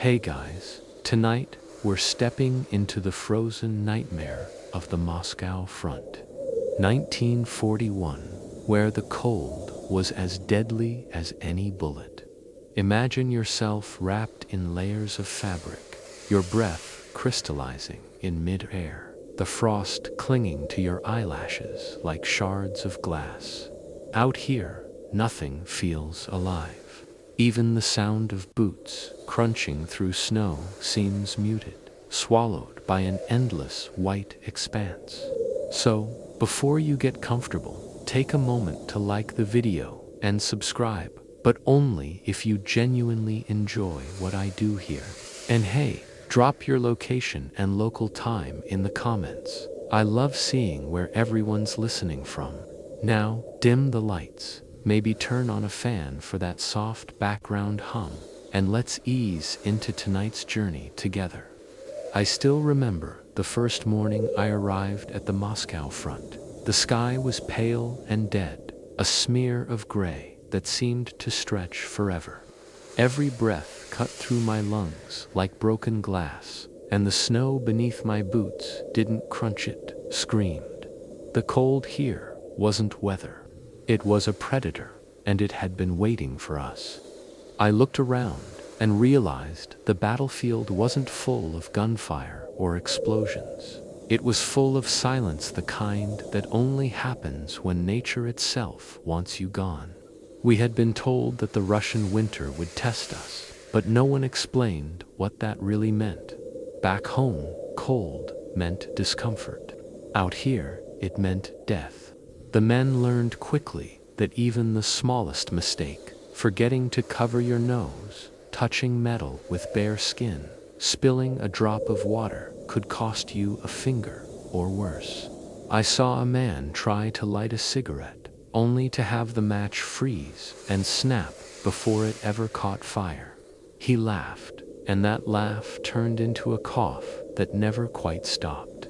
Hey guys, tonight we're stepping into the frozen nightmare of the Moscow front. 1941, where the cold was as deadly as any bullet. Imagine yourself wrapped in layers of fabric, your breath crystallizing in mid-air, the frost clinging to your eyelashes like shards of glass. Out here, nothing feels alive. Even the sound of boots crunching through snow seems muted, swallowed by an endless white expanse. So, before you get comfortable, take a moment to like the video and subscribe, but only if you genuinely enjoy what I do here. And hey, drop your location and local time in the comments. I love seeing where everyone's listening from. Now, dim the lights. Maybe turn on a fan for that soft background hum, and let's ease into tonight's journey together. I still remember the first morning I arrived at the Moscow front. The sky was pale and dead, a smear of gray that seemed to stretch forever. Every breath cut through my lungs like broken glass, and the snow beneath my boots didn't crunch it, screamed. The cold here wasn't weather. It was a predator, and it had been waiting for us. I looked around and realized the battlefield wasn't full of gunfire or explosions. It was full of silence, the kind that only happens when nature itself wants you gone. We had been told that the Russian winter would test us, but no one explained what that really meant. Back home, cold meant discomfort. Out here, it meant death. The men learned quickly that even the smallest mistake, forgetting to cover your nose, touching metal with bare skin, spilling a drop of water, could cost you a finger or worse. I saw a man try to light a cigarette, only to have the match freeze and snap before it ever caught fire. He laughed, and that laugh turned into a cough that never quite stopped.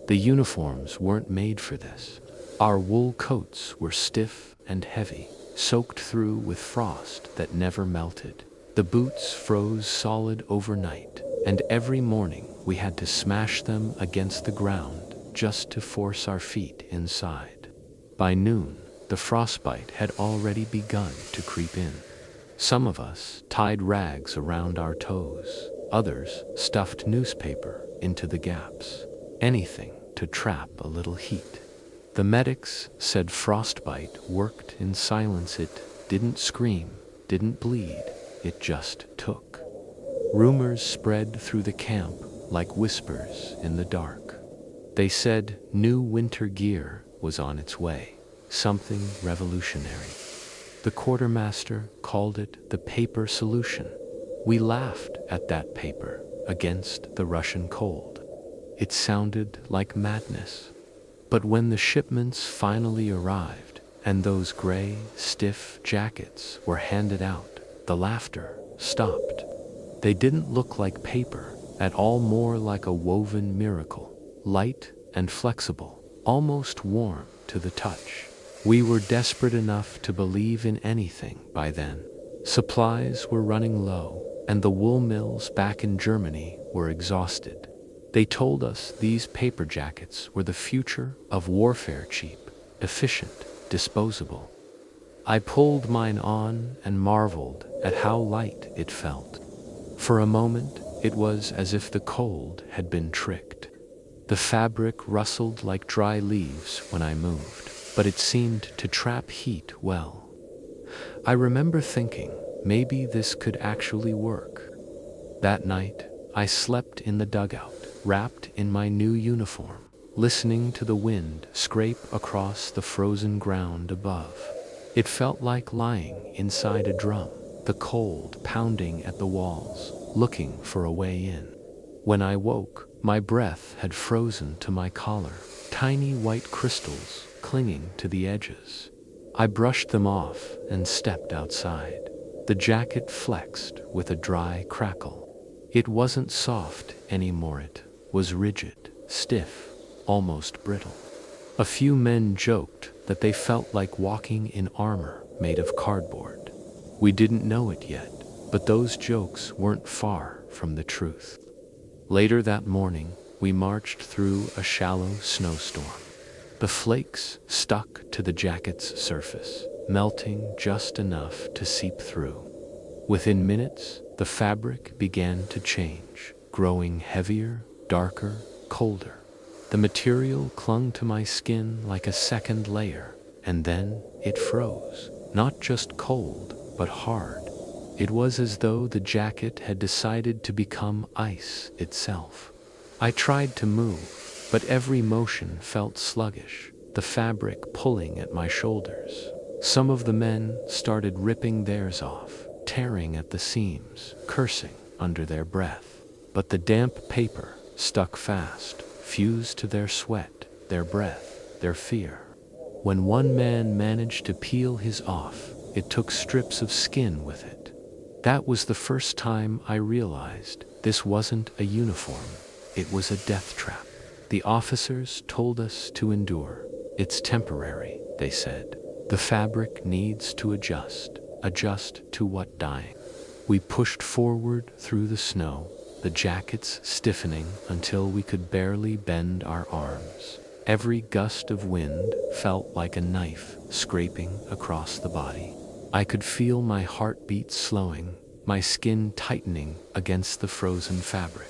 The uniforms weren't made for this. Our wool coats were stiff and heavy, soaked through with frost that never melted. The boots froze solid overnight, and every morning we had to smash them against the ground just to force our feet inside. By noon, the frostbite had already begun to creep in. Some of us tied rags around our toes, others stuffed newspaper into the gaps. Anything to trap a little heat. The medics said frostbite worked in silence. It didn't scream, didn't bleed, it just took. Rumors spread through the camp like whispers in the dark. They said new winter gear was on its way, something revolutionary. The quartermaster called it the paper solution. We laughed at that paper against the Russian cold. It sounded like madness. But when the shipments finally arrived, and those gray, stiff jackets were handed out, the laughter stopped. They didn't look like paper at all, more like a woven miracle, light and flexible, almost warm to the touch. We were desperate enough to believe in anything by then. Supplies were running low, and the wool mills back in Germany were exhausted. They told us these paper jackets were the future of warfare, cheap, efficient, disposable. I pulled mine on and marveled at how light it felt. For a moment, it was as if the cold had been tricked. The fabric rustled like dry leaves when I moved, but it seemed to trap heat well. I remember thinking, maybe this could actually work. That night, I slept in the dugout, wrapped in my new uniform, listening to the wind scrape across the frozen ground above. It felt like lying inside a drum, the cold pounding at the walls, looking for a way in. When I woke, my breath had frozen to my collar, tiny white crystals clinging to the edges. I brushed them off and stepped outside. The jacket flexed with a dry crackle. It wasn't soft anymore, it was rigid, stiff, almost brittle. A few men joked that they felt like walking in armor made of cardboard. We didn't know it yet, but those jokes weren't far from the truth. Later that morning, we marched through a shallow snowstorm. The flakes stuck to the jacket's surface, melting just enough to seep through. Within minutes, the fabric began to change, growing heavier, darker, colder. The material clung to my skin like a second layer, and then it froze, not just cold, but hard. It was as though the jacket had decided to become ice itself. I tried to move, but every motion felt sluggish, the fabric pulling at my shoulders. Some of the men started ripping theirs off, tearing at the seams, cursing under their breath. But the damp paper stuck fast, fused to their sweat, their breath, their fear. When one man managed to peel his off, it took strips of skin with it. That was the first time I realized this wasn't a uniform, it was a death trap. The officers told us to endure. It's temporary, they said. The fabric needs to adjust to what dying. We pushed forward through the snow, the jackets stiffening until we could barely bend our arms. Every gust of wind felt like a knife scraping across the body. I could feel my heartbeat slowing, my skin tightening against the frozen fabric.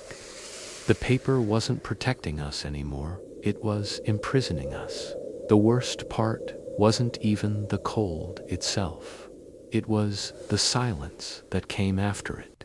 The paper wasn't protecting us anymore, it was imprisoning us. The worst part wasn't even the cold itself. It was the silence that came after it.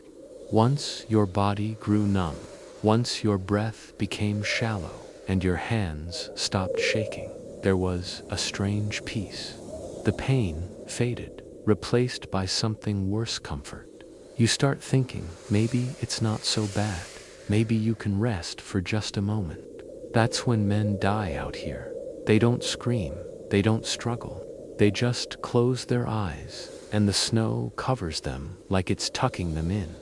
Once your body grew numb, once your breath became shallow, and your hands stopped shaking, there was a strange peace. The pain faded, replaced by something worse: comfort. You start thinking, maybe it's not so bad. Maybe you can rest for just a moment. That's when men die out here. They don't scream, they don't struggle. They just close their eyes, and the snow covers them like it's tucking them in.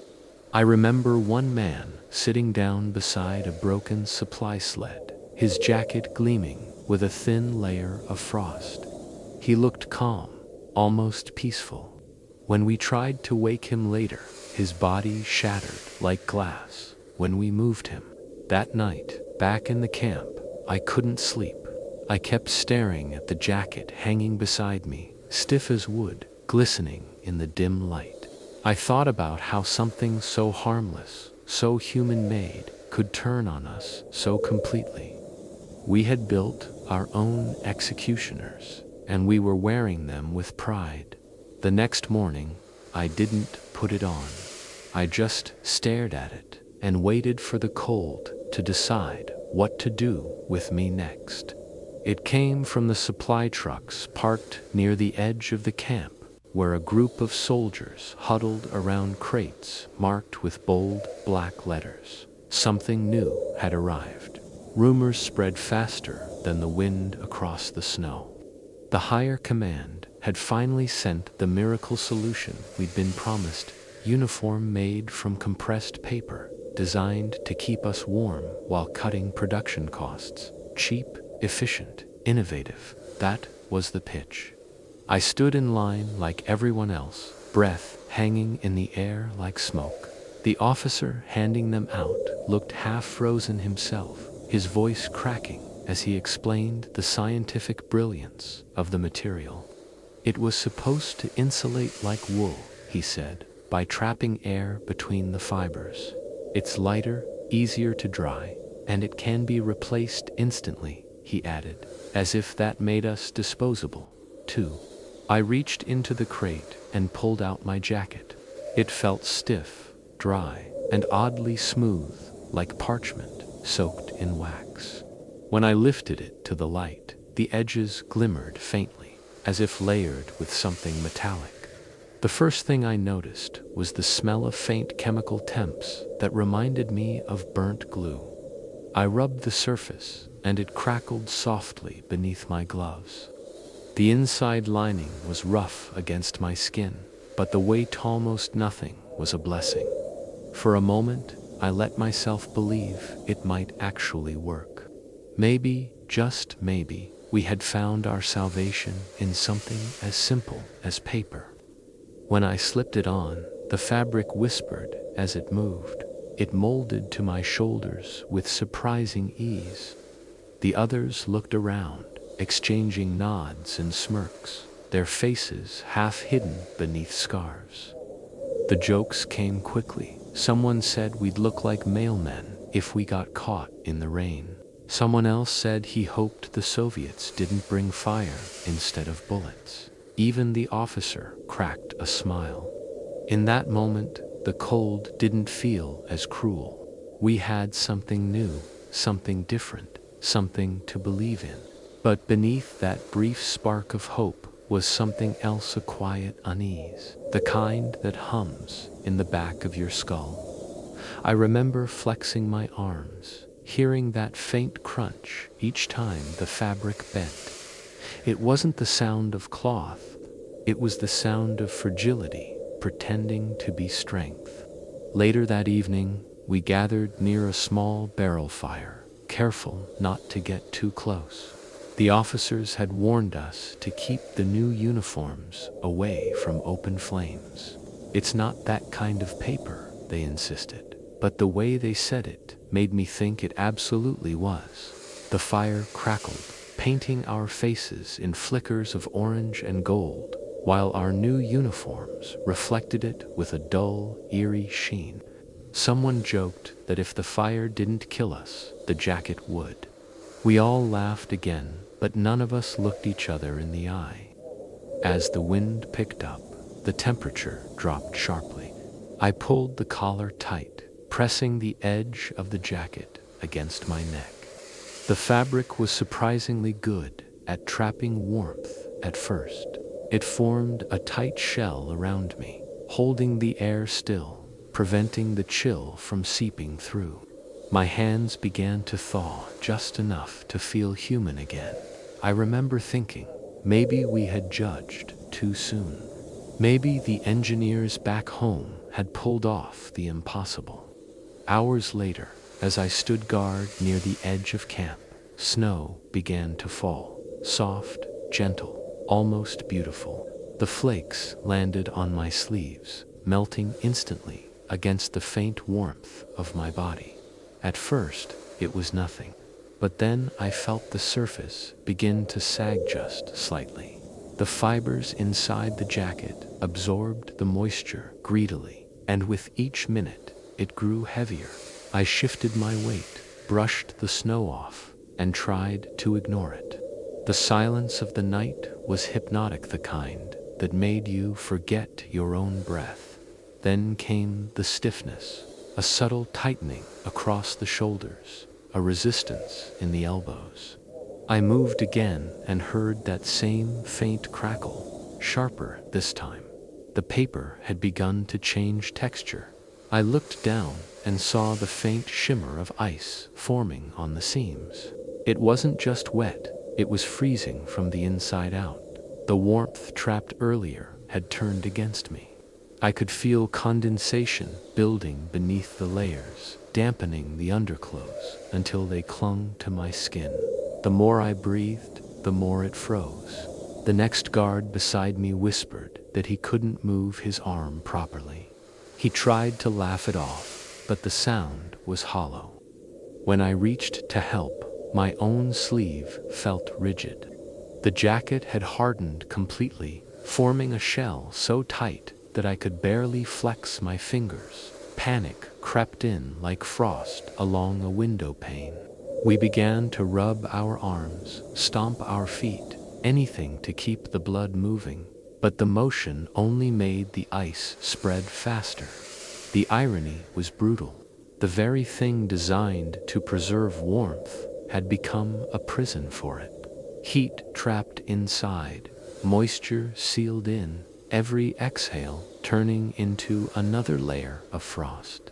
I remember one man sitting down beside a broken supply sled, his jacket gleaming with a thin layer of frost. He looked calm, almost peaceful. When we tried to wake him later, his body shattered like glass when we moved him. That night, back in the camp, I couldn't sleep. I kept staring at the jacket hanging beside me, stiff as wood, glistening in the dim light. I thought about how something so harmless, so human-made, could turn on us so completely. We had built our own executioners, and we were wearing them with pride. The next morning, I didn't put it on. I just stared at it and waited for the cold to decide what to do with me next. It came from the supply trucks parked near the edge of the camp, where a group of soldiers huddled around crates marked with bold black letters. Something new had arrived. Rumors spread faster than the wind across the snow. The higher command had finally sent the miracle solution we'd been promised: uniform made from compressed paper, designed to keep us warm while cutting production costs. Cheap, efficient, innovative. That was the pitch. I stood in line like everyone else, breath hanging in the air like smoke. The officer handing them out looked half frozen himself, his voice cracking as he explained the scientific brilliance of the material. It was supposed to insulate like wool, he said, by trapping air between the fibers. It's lighter, easier to dry, and it can be replaced instantly, he added, as if that made us disposable, too. I reached into the crate and pulled out my jacket. It felt stiff, dry, and oddly smooth, like parchment soaked in wax. When I lifted it to the light, the edges glimmered faintly, as if layered with something metallic. The first thing I noticed was the smell of faint chemical temps that reminded me of burnt glue. I rubbed the surface, and it crackled softly beneath my gloves. The inside lining was rough against my skin, but the weight almost nothing was a blessing. For a moment, I let myself believe it might actually work. Maybe, just maybe, we had found our salvation in something as simple as paper. When I slipped it on, the fabric whispered as it moved. It molded to my shoulders with surprising ease. The others looked around, exchanging nods and smirks, their faces half hidden beneath scarves. The jokes came quickly. Someone said we'd look like mailmen if we got caught in the rain. Someone else said he hoped the Soviets didn't bring fire instead of bullets. Even the officer cracked a smile. In that moment, the cold didn't feel as cruel. We had something new, something different, something to believe in. But beneath that brief spark of hope was something else, a quiet unease, the kind that hums in the back of your skull. I remember flexing my arms, hearing that faint crunch each time the fabric bent. It wasn't the sound of cloth, it was the sound of fragility pretending to be strength. Later that evening, we gathered near a small barrel fire, careful not to get too close. The officers had warned us to keep the new uniforms away from open flames. It's not that kind of paper, they insisted, but the way they said it made me think it absolutely was. The fire crackled, painting our faces in flickers of orange and gold, while our new uniforms reflected it with a dull, eerie sheen. Someone joked that if the fire didn't kill us, the jacket would. We all laughed again, but none of us looked each other in the eye. As the wind picked up, the temperature dropped sharply. I pulled the collar tight, pressing the edge of the jacket against my neck. The fabric was surprisingly good at trapping warmth at first. It formed a tight shell around me, holding the air still, preventing the chill from seeping through. My hands began to thaw just enough to feel human again. I remember thinking, maybe we had judged too soon. Maybe the engineers back home had pulled off the impossible. Hours later, as I stood guard near the edge of camp, snow began to fall, soft, gentle, almost beautiful. The flakes landed on my sleeves, melting instantly against the faint warmth of my body. At first, it was nothing, but then I felt the surface begin to sag just slightly. The fibers inside the jacket absorbed the moisture greedily, and with each minute, it grew heavier. I shifted my weight, brushed the snow off, and tried to ignore it. The silence of the night was hypnotic, the kind that made you forget your own breath. Then came the stiffness, a subtle tightening across the shoulders, a resistance in the elbows. I moved again and heard that same faint crackle, sharper this time. The paper had begun to change texture. I looked down and saw the faint shimmer of ice forming on the seams. It wasn't just wet, it was freezing from the inside out. The warmth trapped earlier had turned against me. I could feel condensation building beneath the layers, dampening the underclothes until they clung to my skin. The more I breathed, the more it froze. The next guard beside me whispered that he couldn't move his arm properly. He tried to laugh it off, but the sound was hollow. When I reached to help, my own sleeve felt rigid. The jacket had hardened completely, forming a shell so tight that I could barely flex my fingers. Panic crept in like frost along a window pane. We began to rub our arms, stomp our feet, anything to keep the blood moving, but the motion only made the ice spread faster. The irony was brutal. The very thing designed to preserve warmth had become a prison for it. Heat trapped inside, moisture sealed in, every exhale turning into another layer of frost.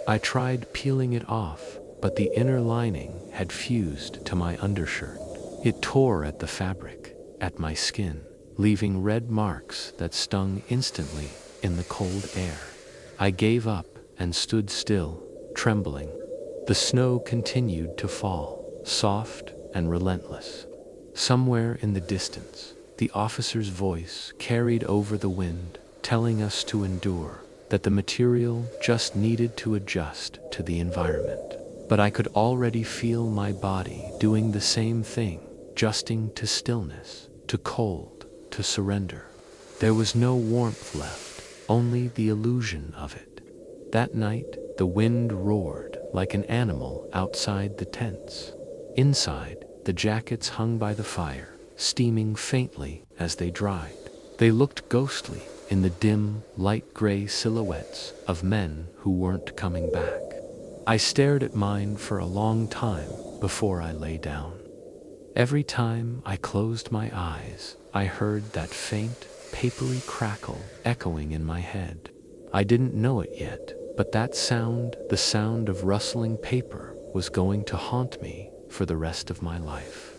I tried peeling it off, but the inner lining had fused to my undershirt. It tore at the fabric, at my skin, leaving red marks that stung instantly in the cold air. I gave up and stood still, trembling. The snow continued to fall, soft and relentless. Somewhere in the distance, the officer's voice carried over the wind, telling us to endure, that the material just needed to adjust to the environment. But I could already feel my body doing the same thing, adjusting to stillness, to cold, to surrender. There was no warmth left, only the illusion of it. That night, the wind roared like an animal outside the tents. Inside, the jackets hung by the fire, steaming faintly as they dried. They looked ghostly in the dim, light gray silhouettes of men who weren't coming back. I stared at mine for a long time before I lay down. Every time I closed my eyes, I heard that faint, papery crackle echoing in my head. I didn't know it yet, but that sound, the sound of rustling paper, was going to haunt me for the rest of my life.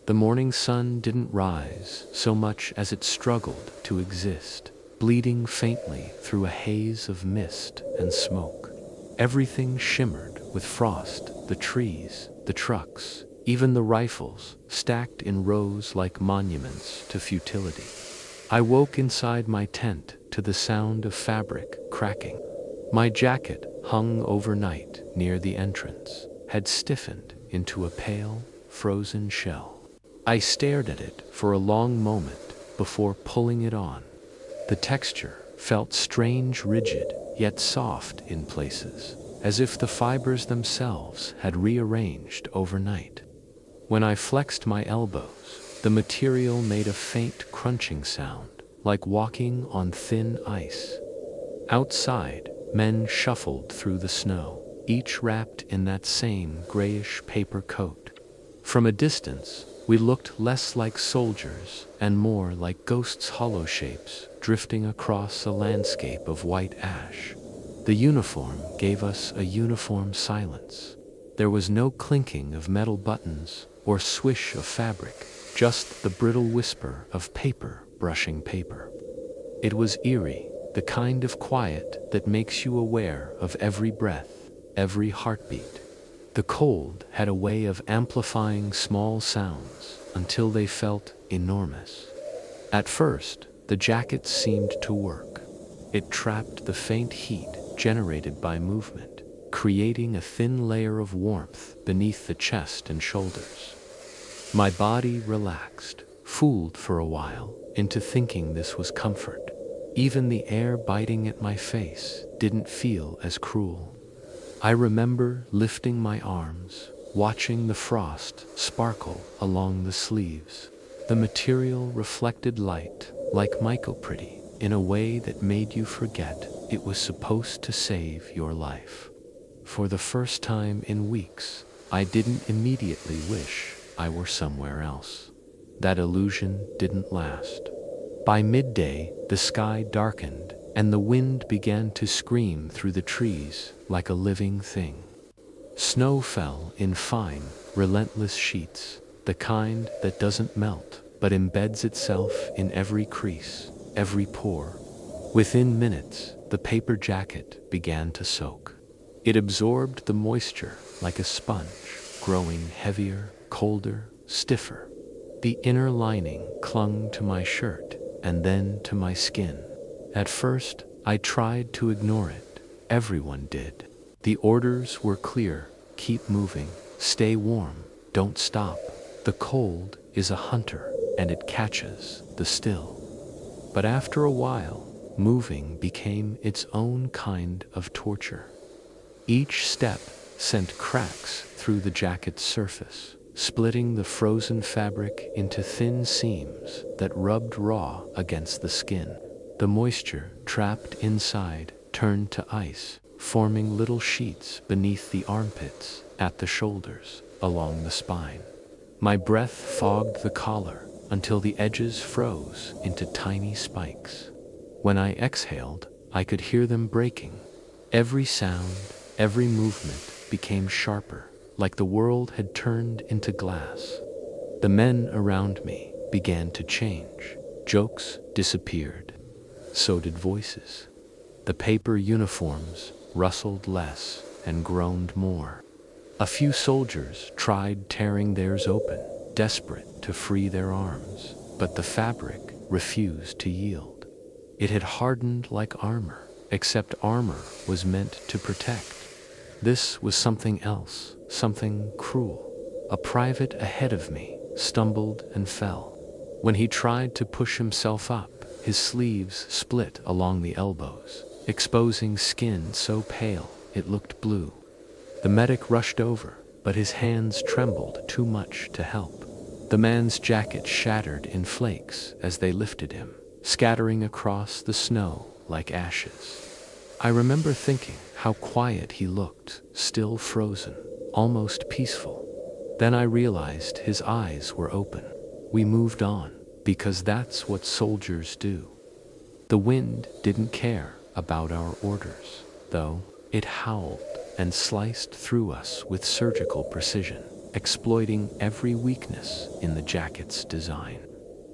The morning sun didn't rise so much as it struggled to exist, bleeding faintly through a haze of mist and smoke. Everything shimmered with frost, the trees, the trucks, even the rifles, stacked in rows like monuments to futility. I woke inside my tent to the sound of fabric cracking. My jacket, hung overnight near the entrance, had stiffened into a pale, frozen shell. I stared at it for a long moment before pulling it on. The texture felt strange, rigid, yet soft in places, as if the fibers themselves had rearranged overnight. When I flexed my elbows, the material made a faint crunching sound, like walking on thin ice. Outside, men shuffled through the snow, each wrapped in that same grayish paper coat. From a distance, we looked less like soldiers and more like ghosts, hollow shapes drifting across a landscape of white ash. The uniform gave us a uniform silence. There was no clinking of metal buttons or swish of fabric, just the brittle whisper of paper brushing paper. It was eerie, the kind of quiet that makes you aware of every breath, every heartbeat. The cold had a way of amplifying small sounds until they felt enormous. At first, the jacket seemed to work. It trapped the faint heat generated by movement, creating a thin layer of warmth beneath the chest and shoulders. My body relaxed, fooled for a while into thinking this was comfort. Even the air biting at my face didn't feel as cruel. I remember lifting my arms, watching the frost sparkle along the sleeves. The material reflected light like micropretty in a way that made you forget it was supposed to save your life. For the first time in weeks, I didn't immediately wish I were somewhere else. That illusion didn't last. By midday, the sky darkened and the wind began to scream through the trees like a living thing. Snow fell in fine, relentless sheets, the kind that doesn't melt but embeds itself in every crease, every pore. Within minutes, the paper jacket began to soak. It absorbed the moisture like a sponge, growing heavier, colder, stiffer. The inner lining clung to my shirt and then to my skin. At first, I tried to ignore it. Everyone did. The orders were clear: keep moving, stay warm, don't stop. The cold is a hunter, and it catches the still. But after a while, moving became its own kind of torture. Each step sent cracks through the jacket's surface, splitting the frozen fabric into thin seams that rubbed raw against the skin. The moisture trapped inside turned to ice, forming little sheets beneath the armpits, at the shoulders, along the spine. My breath fogged the collar until the edges froze into tiny spikes. When I exhaled, I could hear them breaking. Every sound, every movement became sharper, like the world had turned into glass. The men around me began to change. Jokes disappeared. So did voices. The paper uniforms rustled less and groaned more. A few soldiers tried tearing theirs open, desperate to free their arms, but the fabric refused to yield. It had hardened like armor, except armor was meant to protect. This was something else, something cruel. A private ahead of me stumbled and fell. When he tried to push himself up, his sleeves split along the elbows, exposing skin so pale it looked blue. The medic rushed over, but his hands trembled too much to help. The man's jacket shattered in flakes as they lifted him, scattering across the snow like ashes. I remember thinking how quiet he looked, still frozen, almost peaceful. Then I realized his eyes were open. We moved on, because that's what soldiers do. The wind didn't care about our orders, though. It howled and sliced through us with surgical precision, exploiting every weakness in the jacket's design.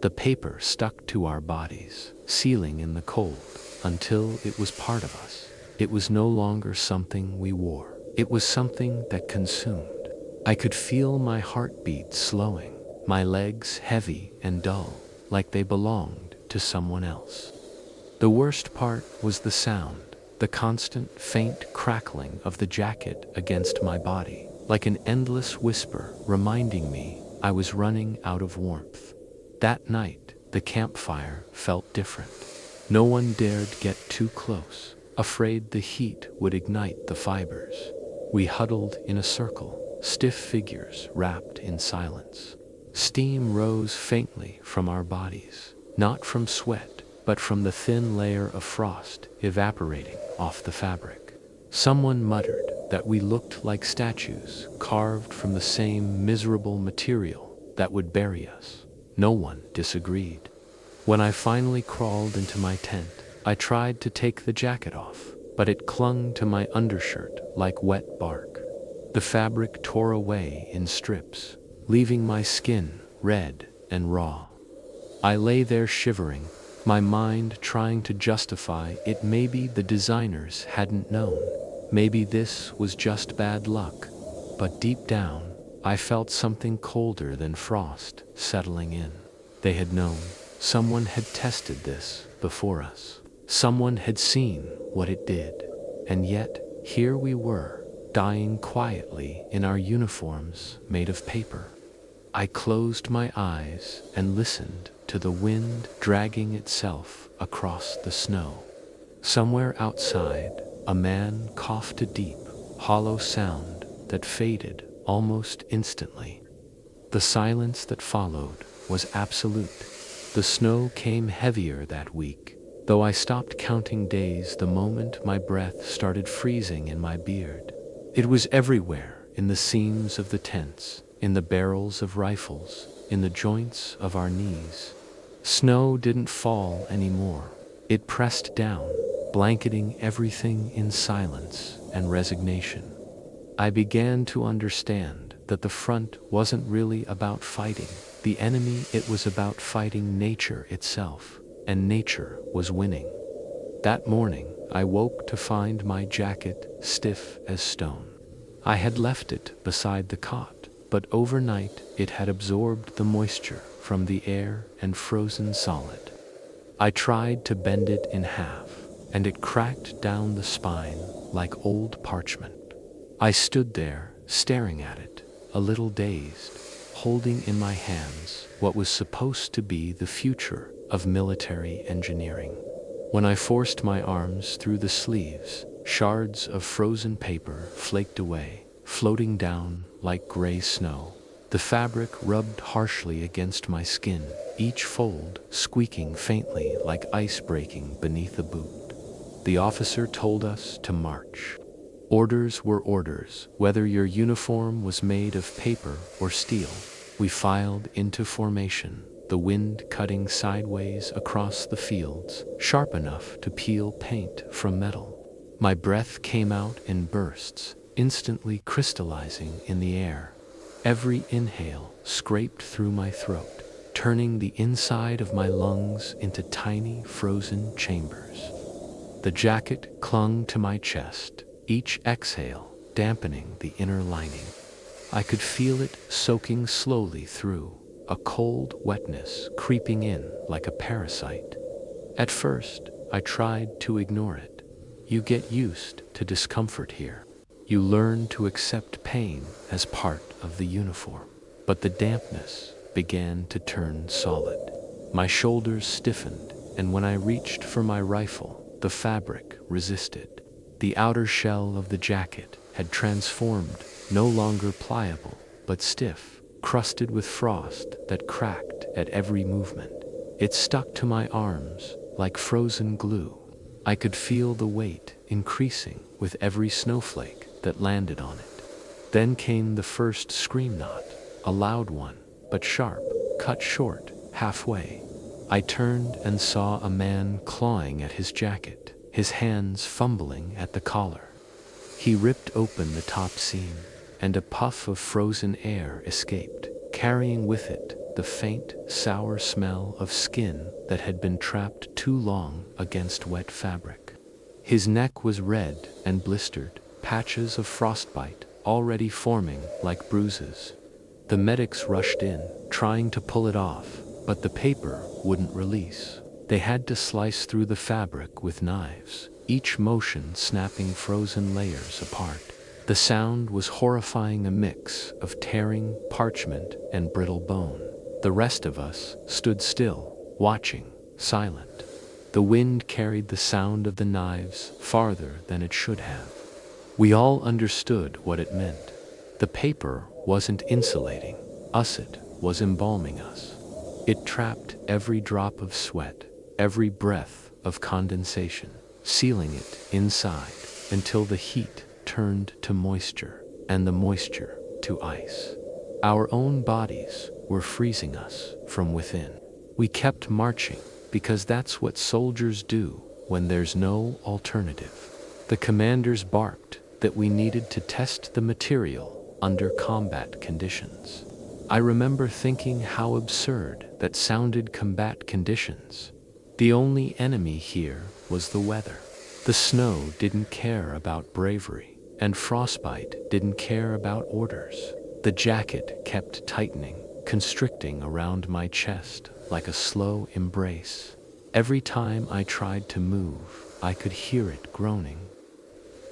The paper stuck to our bodies, sealing in the cold, until it was part of us. It was no longer something we wore. It was something that consumed. I could feel my heartbeat slowing, my legs heavy and dull, like they belonged to someone else. The worst part was the sound, the constant, faint crackling of the jacket against my body, like an endless whisper reminding me I was running out of warmth. That night, the campfire felt different. No one dared get too close, afraid the heat would ignite the fibers. We huddled in a circle, stiff figures wrapped in silence. Steam rose faintly from our bodies, not from sweat, but from the thin layer of frost evaporating off the fabric. Someone muttered that we looked like statues carved from the same miserable material that would bury us. No one disagreed. When I finally crawled into my tent, I tried to take the jacket off, but it clung to my undershirt like wet bark. The fabric tore away in strips, leaving my skin red and raw. I lay there shivering, my mind trying to justify it. Maybe the designers hadn't known. Maybe this was just bad luck. But deep down, I felt something colder than frost settling in. They had known. Someone had tested this before us. Someone had seen what it did. And yet, here we were, dying quietly in our uniforms made of paper. I closed my eyes and listened to the wind dragging itself across the snow. Somewhere outside, a man coughed a deep, hollow sound that faded almost instantly. The silence that followed was absolute. The snow came heavier that week, though I stopped counting days the moment my breath started freezing in my beard. It was everywhere, in the seams of the tents, in the barrels of rifles, in the joints of our knees. Snow didn't fall anymore. It pressed down, blanketing everything in silence and resignation. I began to understand that the front wasn't really about fighting the enemy, it was about fighting nature itself, and nature was winning. That morning, I woke to find my jacket stiff as stone. I had left it beside the cot, but overnight it had absorbed the moisture from the air and frozen solid. I tried to bend it in half, and it cracked down the spine like old parchment. I stood there, staring at it, a little dazed, holding in my hands what was supposed to be the future of military engineering. When I forced my arms through the sleeves, shards of frozen paper flaked away, floating down like gray snow. The fabric rubbed harshly against my skin, each fold squeaking faintly like ice breaking beneath a boot. The officer told us to march. Orders were orders, whether your uniform was made of paper or steel. We filed into formation, the wind cutting sideways across the fields, sharp enough to peel paint from metal. My breath came out in bursts, instantly crystallizing in the air. Every inhale scraped through my throat, turning the inside of my lungs into tiny frozen chambers. The jacket clung to my chest, each exhale dampening the inner lining. I could feel it soaking slowly through, a cold wetness creeping in like a parasite. At first, I tried to ignore it. You get used to discomfort here. You learn to accept pain as part of the uniform. But the dampness began to turn solid. My shoulders stiffened, and when I reached for my rifle, the fabric resisted. The outer shell of the jacket had transformed, no longer pliable, but stiff, crusted with frost that cracked at every movement. It stuck to my arms like frozen glue. I could feel the weight increasing with every snowflake that landed on it. Then came the first scream knot, a loud one, but sharp, cut short, halfway. I turned and saw a man clawing at his jacket, his hands fumbling at the collar. He ripped open the top seam, and a puff of frozen air escaped, carrying with it the faint, sour smell of skin that had been trapped too long against wet fabric. His neck was red and blistered, patches of frostbite already forming like bruises. The medics rushed in, trying to pull it off, but the paper wouldn't release. They had to slice through the fabric with knives, each motion snapping frozen layers apart. The sound was horrifying, a mix of tearing parchment and brittle bone. The rest of us stood still, watching, silent. The wind carried the sound of the knives farther than it should have. We all understood what it meant. The paper wasn't insulating us, it was embalming us. It trapped every drop of sweat, every breath of condensation, sealing it inside until the heat turned to moisture, and the moisture to ice. Our own bodies were freezing us from within. We kept marching because that's what soldiers do when there's no alternative. The commanders barked that we needed to test the material under combat conditions. I remember thinking how absurd that sounded. Combat conditions. The only enemy here was the weather. The snow didn't care about bravery, and frostbite didn't care about orders. The jacket kept tightening, constricting around my chest like a slow embrace. Every time I tried to move, I could hear it groaning.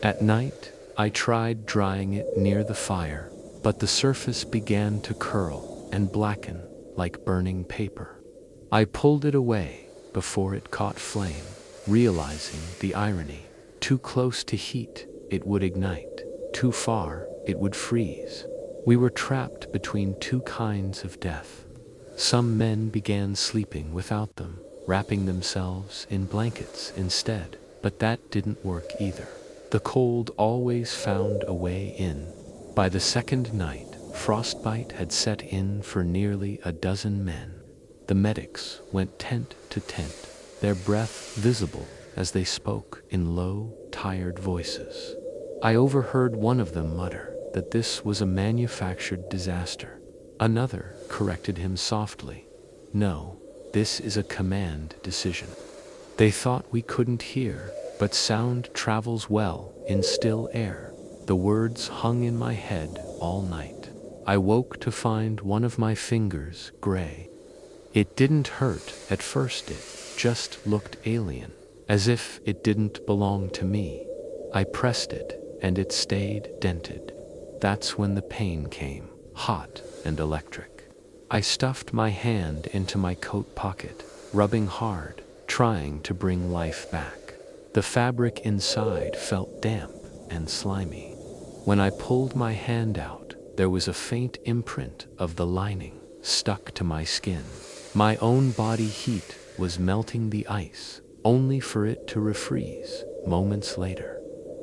At night, I tried drying it near the fire, but the surface began to curl and blacken like burning paper. I pulled it away before it caught flame, realizing the irony. Too close to heat, it would ignite. Too far, it would freeze. We were trapped between two kinds of death. Some men began sleeping without them, wrapping themselves in blankets instead, but that didn't work either. The cold always found a way in. By the second night, frostbite had set in for nearly a dozen men. The medics went tent to tent, their breath visible as they spoke in low, tired voices. I overheard one of them mutter that this was a manufactured disaster. Another corrected him softly. No, this is a command decision. They thought we couldn't hear, but sound travels well in still air. The words hung in my head all night. I woke to find one of my fingers gray. It didn't hurt at first, it just looked alien, as if it didn't belong to me. I pressed it, and it stayed dented. That's when the pain came, hot and electric. I stuffed my hand into my coat pocket, rubbing hard, trying to bring life back. The fabric inside felt damp and slimy. When I pulled my hand out, there was a faint imprint of the lining stuck to my skin. My own body heat was melting the ice, only for it to refreeze moments later.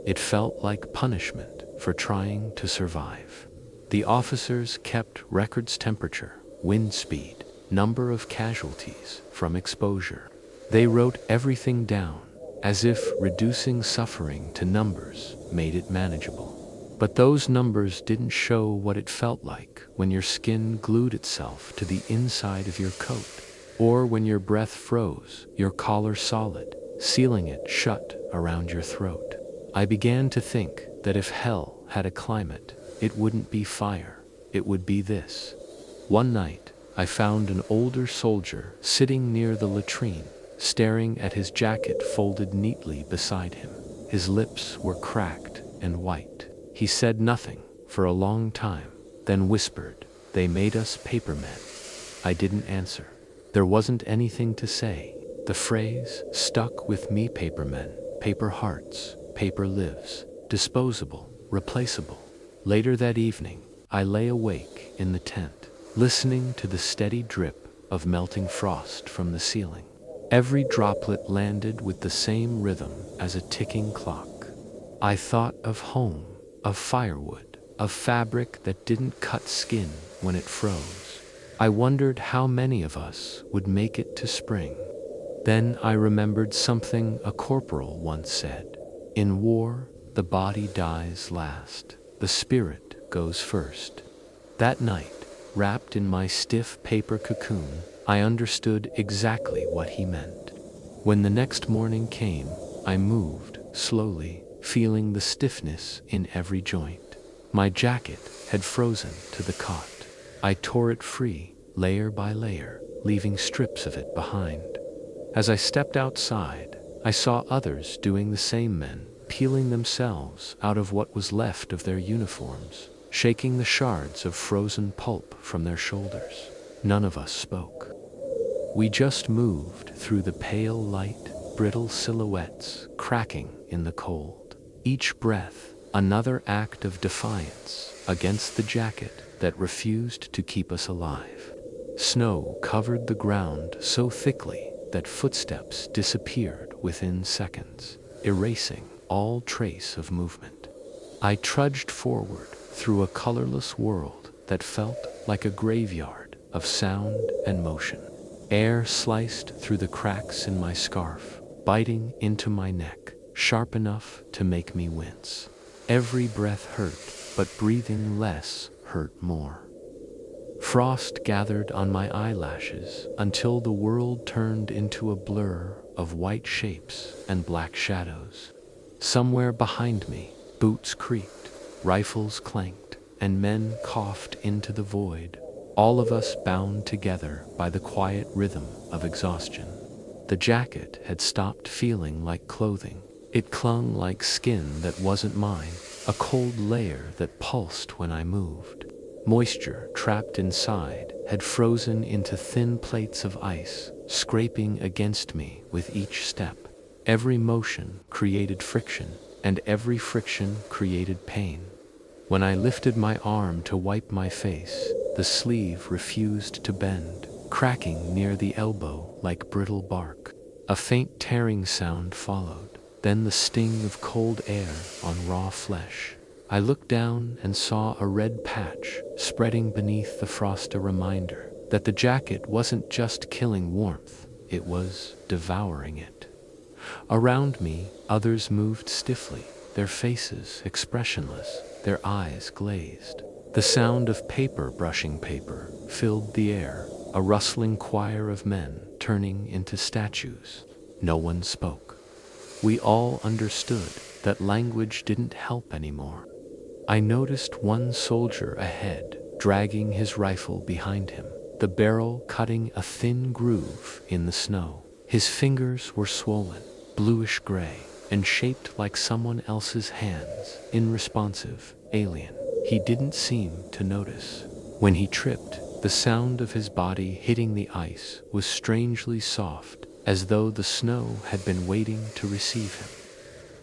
It felt like punishment for trying to survive. The officers kept records: temperature, wind speed, number of casualties from exposure. They wrote everything down, as if reducing suffering to numbers made it manageable. But those numbers didn't show what it felt like when your skin glued itself to the inside of your coat, or when your breath froze, your collar solid, sealing it shut around your throat. I began to think that if hell had a climate, it wouldn't be fire, it would be this. One night, I found an older soldier sitting near the latrine, staring at his jacket folded neatly beside him. His lips were cracked and white. He said nothing for a long time, then whispered, "They made us papermen." I didn't answer. There wasn't anything to say. The phrase stuck with me: papermen, paper hearts, paper lives, disposable, replaceable. Later that evening, I lay awake in the tent, listening to the steady drip of melting frost from the ceiling. Every droplet landed with the same rhythm as a ticking clock. I thought of home, of firewood, of fabric that didn't cut skin when it froze. I wondered how many of us would make it to spring. Then I remembered something a corporal once said: "In war, the body dies last, the spirit goes first." That night, wrapped in my stiff paper cocoon, I understood exactly what he meant. When the next morning came, I moved slowly, feeling the stiffness in every joint. My jacket had frozen to the cot. I tore it free, layer by layer, leaving strips of it behind. As I stepped outside, I saw others doing the same, men peeling themselves out of what was left of their uniforms, shaking the shards of frozen pulp from their shoulders. None of us spoke. We just moved through the pale light, brittle silhouettes cracking in the cold. Each breath, another act of defiance against the jacket that refused to keep us alive. Snow covered the ground so thickly that footsteps disappeared within seconds, erasing all trace of movement. I trudged forward through a colorless world that felt like a graveyard of sound and motion. Air sliced through the cracks in my scarf, biting into my neck, sharp enough to make me wince. Every breath hurt, but breathing less hurt more. Frost gathered on my eyelashes until the world turned into a blur of white shapes and black shadows. Somewhere behind me, boots creaked, rifles clanked, and men coughed into the void, all of us bound together by the quiet rhythm of exhaustion. The jacket had stopped feeling like clothing. It clung like skin that wasn't mine, a cold layer that pulsed when I moved. Moisture trapped inside had frozen into thin plates of ice, scraping against me with each step. Every motion created friction, and every friction created pain. When I lifted my arm to wipe my face, the sleeve refused to bend, cracking near the elbow like brittle bark. A faint tearing sound followed, then the sting of cold air on raw flesh. I looked down and saw a red patch spreading beneath the frost, a reminder that the jacket wasn't just killing warmth, it was devouring it. Around me, others moved stiffly, their faces expressionless, their eyes glazed. The sound of paper brushing paper filled the air, a rustling choir of men turning into statues. No one spoke. We all understood that language didn't help anymore. I noticed one soldier ahead, dragging his rifle behind him, the barrel cutting a thin groove in the snow. His fingers were swollen, bluish-gray, and shaped like someone else's hands, unresponsive, alien. He didn't seem to notice. When he tripped, the sound of his body hitting the ice was strangely soft, as though the snow had been waiting to receive him.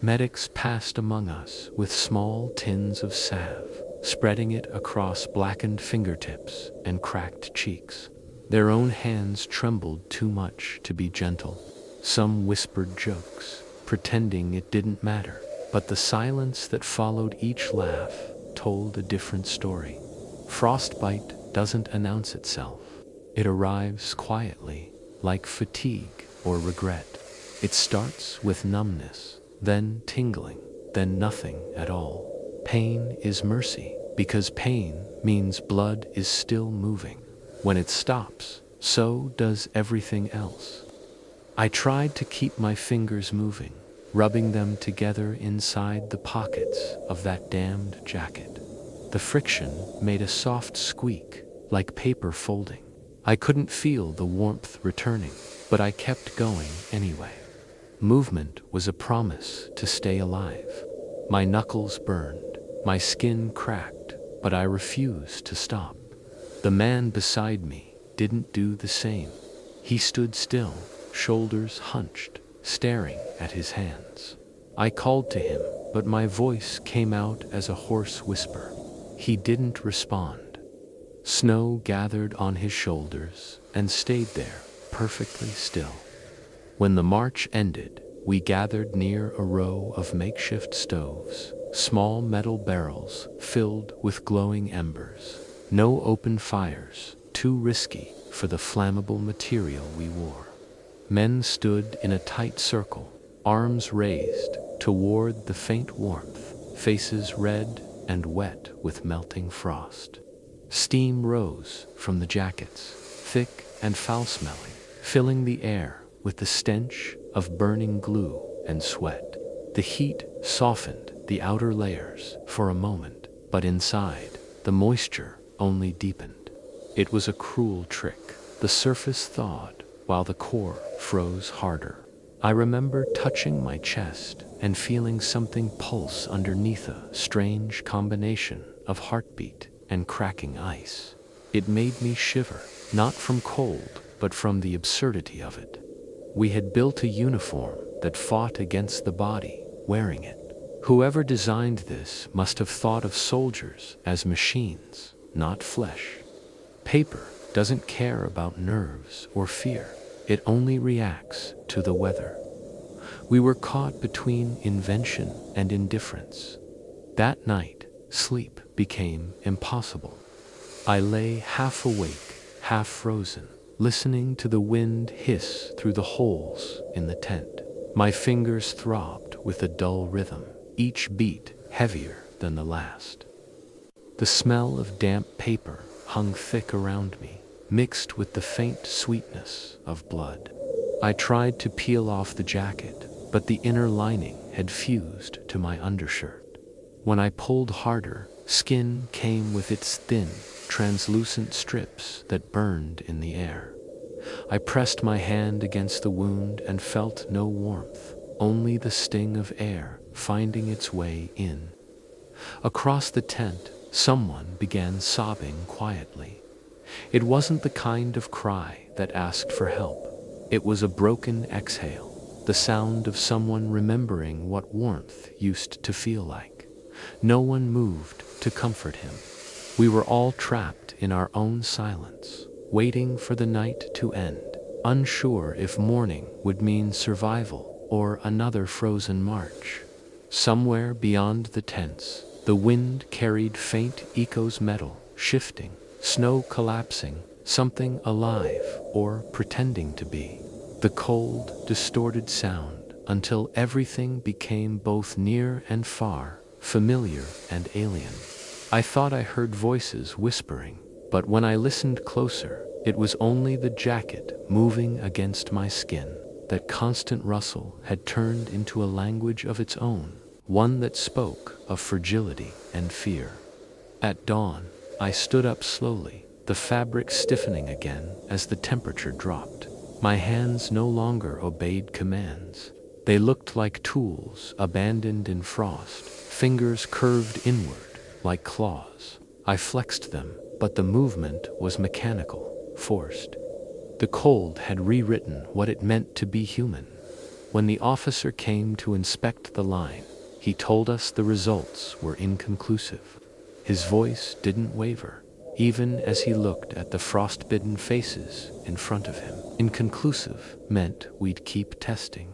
Medics passed among us with small tins of salve, spreading it across blackened fingertips and cracked cheeks. Their own hands trembled too much to be gentle. Some whispered jokes, pretending it didn't matter, but the silence that followed each laugh told a different story. Frostbite doesn't announce itself. It arrives quietly, like fatigue or regret. It starts with numbness, then tingling, then nothing at all. Pain is mercy, because pain means blood is still moving. When it stops, so does everything else. I tried to keep my fingers moving, rubbing them together inside the pockets of that damned jacket. The friction made a soft squeak, like paper folding. I couldn't feel the warmth returning, but I kept going anyway. Movement was a promise to stay alive. My knuckles burned, my skin cracked, but I refused to stop. The man beside me didn't do the same. He stood still, shoulders hunched, staring at his hands. I called to him, but my voice came out as a hoarse whisper. He didn't respond. Snow gathered on his shoulders and stayed there, perfectly still. When the march ended, we gathered near a row of makeshift stoves, small metal barrels filled with glowing embers. No open fires, too risky for the flammable material we wore. Men stood in a tight circle, arms raised toward the faint warmth, faces red and wet with melting frost. Steam rose from the jackets, thick and foul-smelling, filling the air with the stench of burning glue and sweat. The heat softened the outer layers for a moment, but inside, the moisture only deepened. It was a cruel trick. The surface thawed while the core froze harder. I remember touching my chest and feeling something pulse underneath, a strange combination of heartbeat and cracking ice. It made me shiver, not from cold, but from the absurdity of it. We had built a uniform that fought against the body wearing it. Whoever designed this must have thought of soldiers as machines, not flesh. Paper doesn't care about nerves or fear. It only reacts to the weather. We were caught between invention and indifference. That night, sleep became impossible. I lay half awake, half frozen, listening to the wind hiss through the holes in the tent. My fingers throbbed with a dull rhythm, each beat heavier than the last. The smell of damp paper hung thick around me, mixed with the faint sweetness of blood. I tried to peel off the jacket, but the inner lining had fused to my undershirt. When I pulled harder, skin came with its thin, translucent strips that burned in the air. I pressed my hand against the wound and felt no warmth, only the sting of air finding its way in. Across the tent, someone began sobbing quietly. It wasn't the kind of cry that asked for help. It was a broken exhale, the sound of someone remembering what warmth used to feel like. No one moved to comfort him. We were all trapped in our own silence, waiting for the night to end, unsure if morning would mean survival or another frozen march. Somewhere beyond the tents, the wind carried faint echoes, metal shifting, snow collapsing, something alive or pretending to be. The cold, distorted sound until everything became both near and far, familiar and alien. I thought I heard voices whispering, but when I listened closer, it was only the jacket moving against my skin. That constant rustle had turned into a language of its own, one that spoke of fragility and fear. At dawn, I stood up slowly, the fabric stiffening again as the temperature dropped. My hands no longer obeyed commands. They looked like tools abandoned in frost, fingers curved inward like claws. I flexed them, but the movement was mechanical, forced. The cold had rewritten what it meant to be human. When the officer came to inspect the line, he told us the results were inconclusive. His voice didn't waver, even as he looked at the frost-bitten faces in front of him. Inconclusive meant we'd keep testing.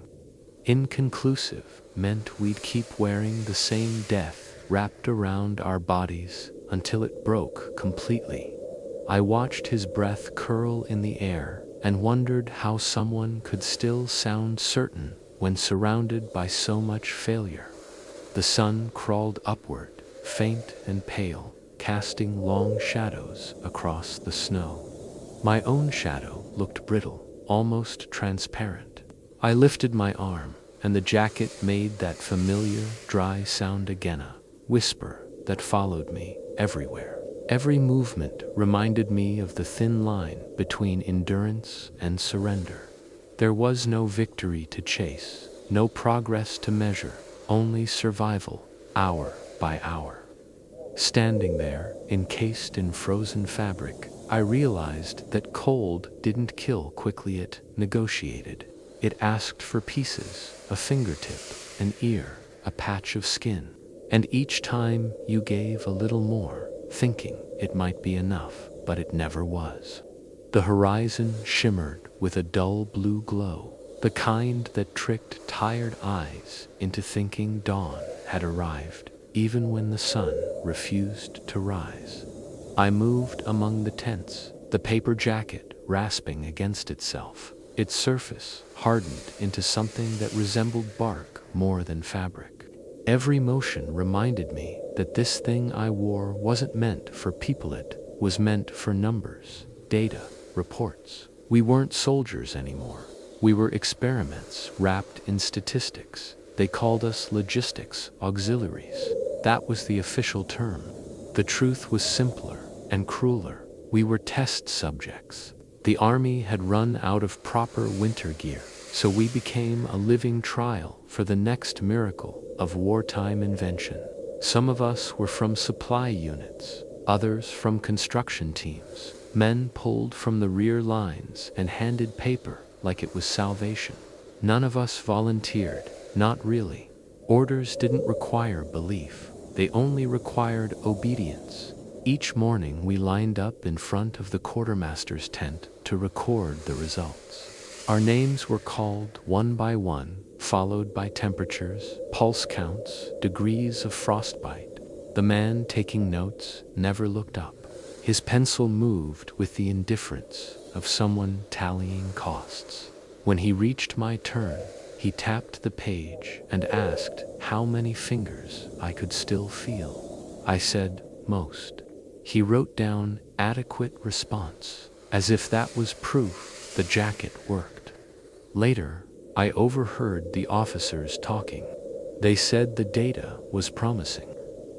Inconclusive meant we'd keep wearing the same death wrapped around our bodies until it broke completely. I watched his breath curl in the air and wondered how someone could still sound certain when surrounded by so much failure. The sun crawled upward, faint and pale, casting long shadows across the snow. My own shadow looked brittle, almost transparent. I lifted my arm, and the jacket made that familiar, dry sound again, a whisper that followed me everywhere. Every movement reminded me of the thin line between endurance and surrender. There was no victory to chase, No progress to measure, only survival, hour by hour. Standing there, encased in frozen fabric, I realized that cold didn't kill quickly, it negotiated. It asked for pieces, a fingertip, an ear, a patch of skin. And each time you gave a little more, thinking it might be enough, but it never was. The horizon shimmered with a dull blue glow, the kind that tricked tired eyes into thinking dawn had arrived, even when the sun refused to rise. I moved among the tents, the paper jacket rasping against itself, its surface hardened into something that resembled bark more than fabric. Every motion reminded me that this thing I wore wasn't meant for people, it was meant for numbers, data, reports. We weren't soldiers anymore. We were experiments wrapped in statistics. They called us logistics auxiliaries. That was the official term. The truth was simpler and crueler. We were test subjects. The army had run out of proper winter gear, so we became a living trial for the next miracle of wartime invention. Some of us were from supply units, others from construction teams. Men pulled from the rear lines and handed paper like it was salvation. None of us volunteered, not really. Orders didn't require belief. They only required obedience. Each morning we lined up in front of the quartermaster's tent to record the results. Our names were called one by one, followed by temperatures, pulse counts, degrees of frostbite. The man taking notes never looked up. His pencil moved with the indifference of someone tallying costs. When he reached my turn, he tapped the page and asked how many fingers I could still feel. I said, most. He wrote down adequate response, as if that was proof the jacket worked. Later, I overheard the officers talking. They said the data was promising.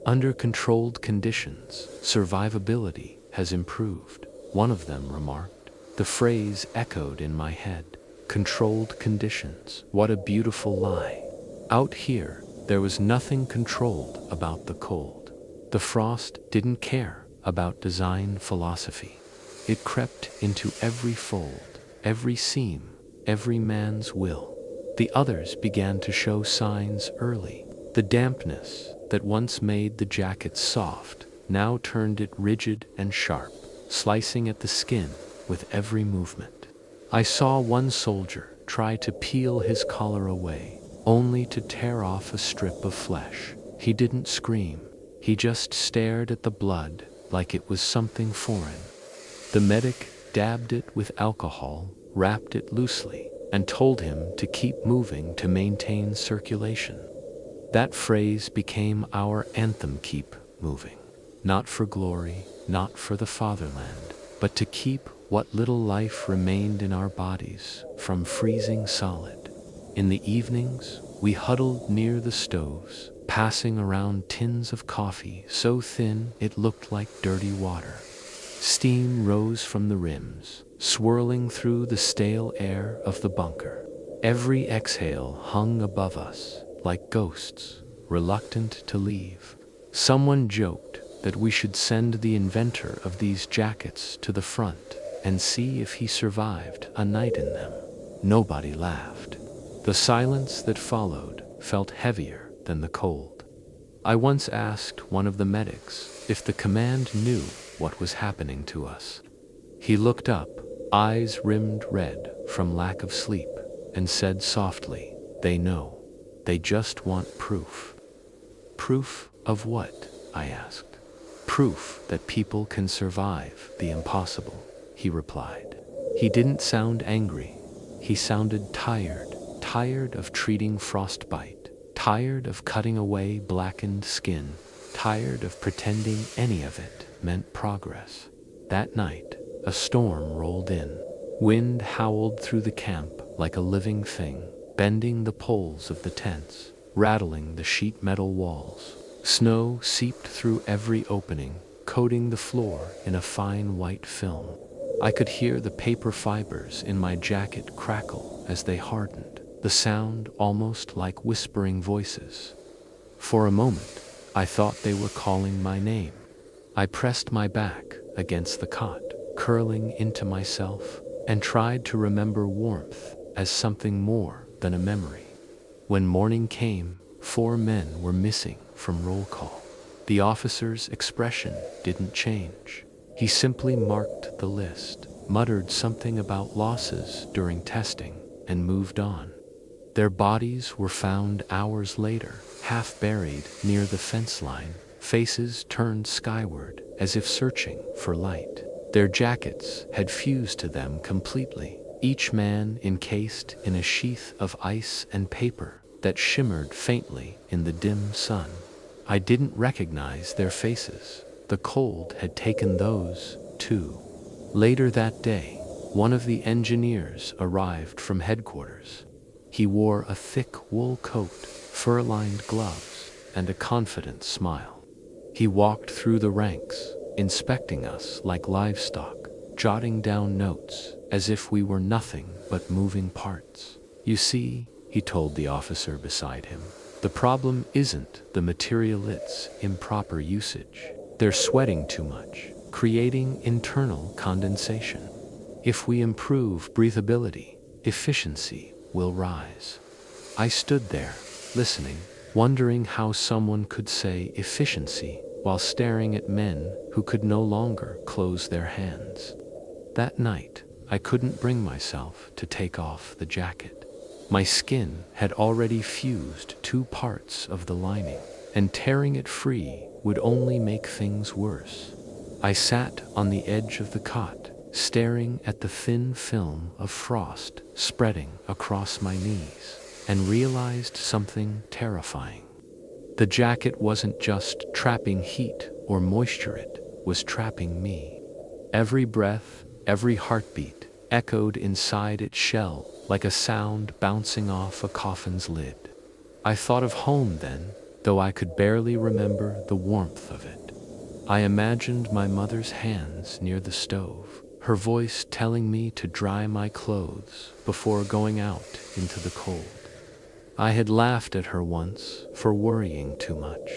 Under controlled conditions, survivability has improved, one of them remarked. The phrase echoed in my head. Controlled conditions, what a beautiful lie. Out here, there was nothing controlled about the cold. The frost didn't care about design philosophy. It crept into every fold, every seam, every man's will. The others began to show signs early. The dampness that once made the jacket soft now turned it rigid and sharp, slicing at the skin with every movement. I saw one soldier try to peel his collar away, only to tear off a strip of flesh. He didn't scream. He just stared at the blood like it was something foreign. The medic dabbed it with alcohol, wrapped it loosely, and told him to keep moving to maintain circulation. That phrase became our anthem, keep moving. Not for glory, not for the fatherland, but to keep what little life remained in our bodies from freezing solid. In the evenings, we huddled near the stoves, passing around tins of coffee so thin it looked like dirty water. Steam rose from the rims, swirling through the stale air of the bunker. Every exhale hung above us like ghosts, reluctant to leave. Someone joked that we should send the inventor of these jackets to the front and see if he survived a night in them. Nobody laughed. The silence that followed felt heavier than the cold. I once asked one of the medics if the command knew what was happening to us. He looked up, eyes rimmed red from lack of sleep, and said softly, "They know. They just want proof." "Proof of what?" I asked. "Proof that people can survive the impossible," he replied. He didn't sound angry. He sounded tired of treating frostbite, tired of cutting away blackened skin, tired of pretending any of it meant progress. That night, a storm rolled in. Wind howled through the camp like a living thing, bending the poles of the tents, rattling the sheet metal walls. Snow seeped through every opening, coating the floor in a fine white film. I could hear the paper fibers in my jacket crackle as they hardened. the sound almost like whispering voices. For a moment, I thought they were calling my name. I pressed my back against the cot, curling into myself, and tried to remember warmth as something more than a memory. When morning came, 4 men were missing from roll call. The officer's expression didn't change. He simply marked the list, muttered something about losses during testing, and moved on. Their bodies were found hours later, half buried near the fence line, faces turned skyward as if searching for light. Their jackets had fused to them completely, each man encased in a sheath of ice and paper that shimmered faintly in the dim sun. I didn't recognize their faces. The cold had taken those, too. Later that day, one of the engineers arrived from headquarters. He wore a thick wool coat, fur-lined gloves, and a confident smile. He walked through the ranks, inspecting us like livestock, jotting down notes as if we were nothing but moving parts. "You see," he told the officer beside him, "the problem isn't the material, it's improper usage. They're sweating too much, creating internal condensation. If we improve breathability, efficiency will rise." I stood there, listening, wondering how someone could say efficiency while staring at men who could no longer close their hands. That night, I couldn't bring myself to take off the jacket. My skin had already fused 2 parts of the lining, and tearing it free would only make things worse. I sat on the edge of the cot, staring at the thin film of frost spreading across my knees, and realized something terrifying. The jacket wasn't just trapping heat or moisture, it was trapping me. Every breath, every heartbeat echoed inside its shell like a sound bouncing off a coffin's lid. I thought of home then, though I could barely remember the warmth of it. I imagined my mother's hands near the stove, her voice telling me to dry my clothes before going out into the cold. I had laughed at her once for worrying too much.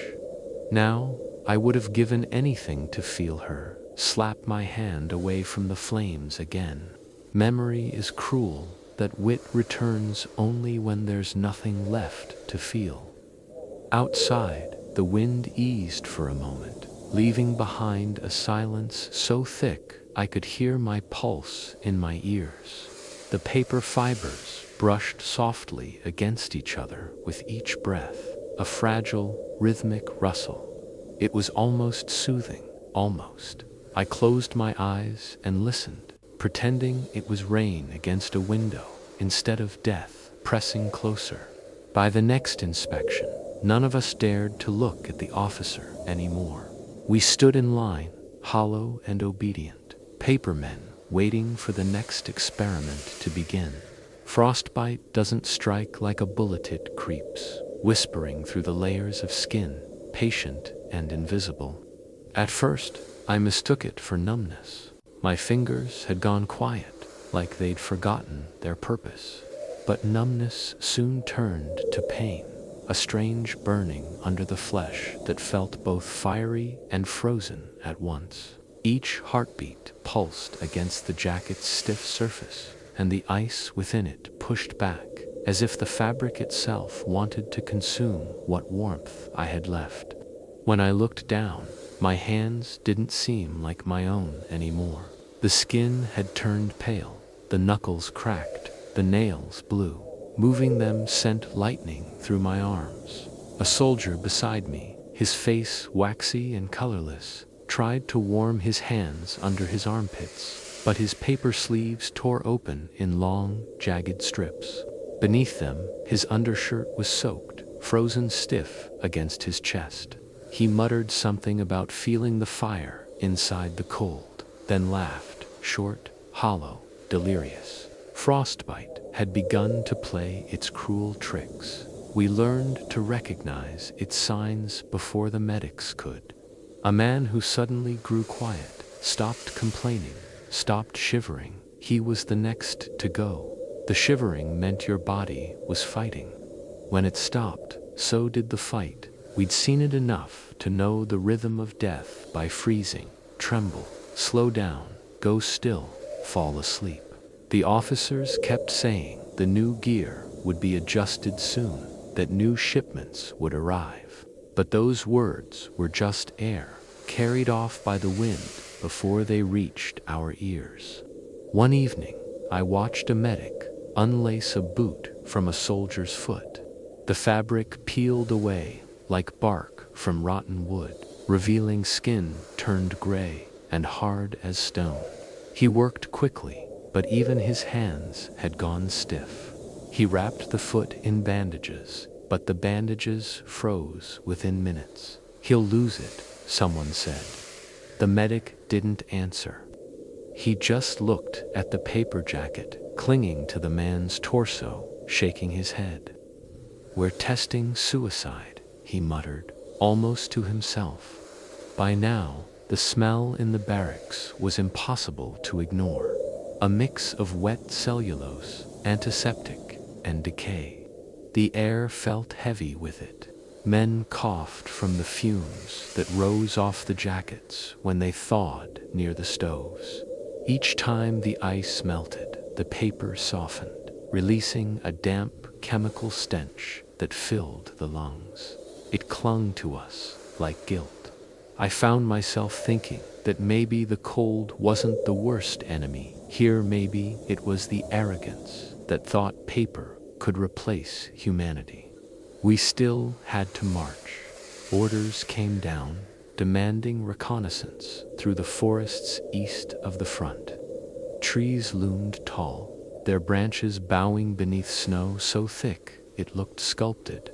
Now, I would have given anything to feel her slap my hand away from the flames again. Memory is cruel, that wit returns only when there's nothing left to feel. Outside, the wind eased for a moment, leaving behind a silence so thick I could hear my pulse in my ears. The paper fibers brushed softly against each other with each breath, a fragile, rhythmic rustle. It was almost soothing, almost. I closed my eyes and listened, pretending it was rain against a window instead of death pressing closer. By the next inspection, none of us dared to look at the officer anymore. We stood in line, hollow and obedient, papermen waiting for the next experiment to begin. Frostbite doesn't strike like a bullet, it creeps, whispering through the layers of skin, patient and invisible. At first, I mistook it for numbness. My fingers had gone quiet, like they'd forgotten their purpose. But numbness soon turned to pain, a strange burning under the flesh that felt both fiery and frozen at once. Each heartbeat pulsed against the jacket's stiff surface, and the ice within it pushed back, as if the fabric itself wanted to consume what warmth I had left. When I looked down, my hands didn't seem like my own anymore. The skin had turned pale, the knuckles cracked, the nails blue. Moving them sent lightning through my arms. A soldier beside me, his face waxy and colorless, tried to warm his hands under his armpits, but his paper sleeves tore open in long, jagged strips. Beneath them, his undershirt was soaked, frozen stiff against his chest. He muttered something about feeling the fire inside the cold, then laughed, short, hollow, delirious. Frostbite had begun to play its cruel tricks. We learned to recognize its signs before the medics could. A man who suddenly grew quiet, stopped complaining, stopped shivering. He was the next to go. The shivering meant your body was fighting. When it stopped, so did the fight. We'd seen it enough to know the rhythm of death by freezing, tremble, slow down, go still, fall asleep. The officers kept saying the new gear would be adjusted soon, that new shipments would arrive. But those words were just air, carried off by the wind before they reached our ears. One evening, I watched a medic unlace a boot from a soldier's foot. The fabric peeled away like bark from rotten wood, revealing skin turned gray and hard as stone. He worked quickly, but even his hands had gone stiff. He wrapped the foot in bandages, but the bandages froze within minutes. "He'll lose it," someone said. The medic didn't answer. He just looked at the paper jacket clinging to the man's torso, shaking his head. "We're testing suicide," he muttered, almost to himself. By now, the smell in the barracks was impossible to ignore. A mix of wet cellulose, antiseptic, and decay. The air felt heavy with it. Men coughed from the fumes that rose off the jackets when they thawed near the stoves. Each time the ice melted, the paper softened, releasing a damp chemical stench that filled the lungs. It clung to us like guilt. I found myself thinking that maybe the cold wasn't the worst enemy. Here maybe it was the arrogance that thought paper could replace humanity. We still had to march. Orders came down, demanding reconnaissance through the forests east of the front. Trees loomed tall, their branches bowing beneath snow so thick it looked sculpted.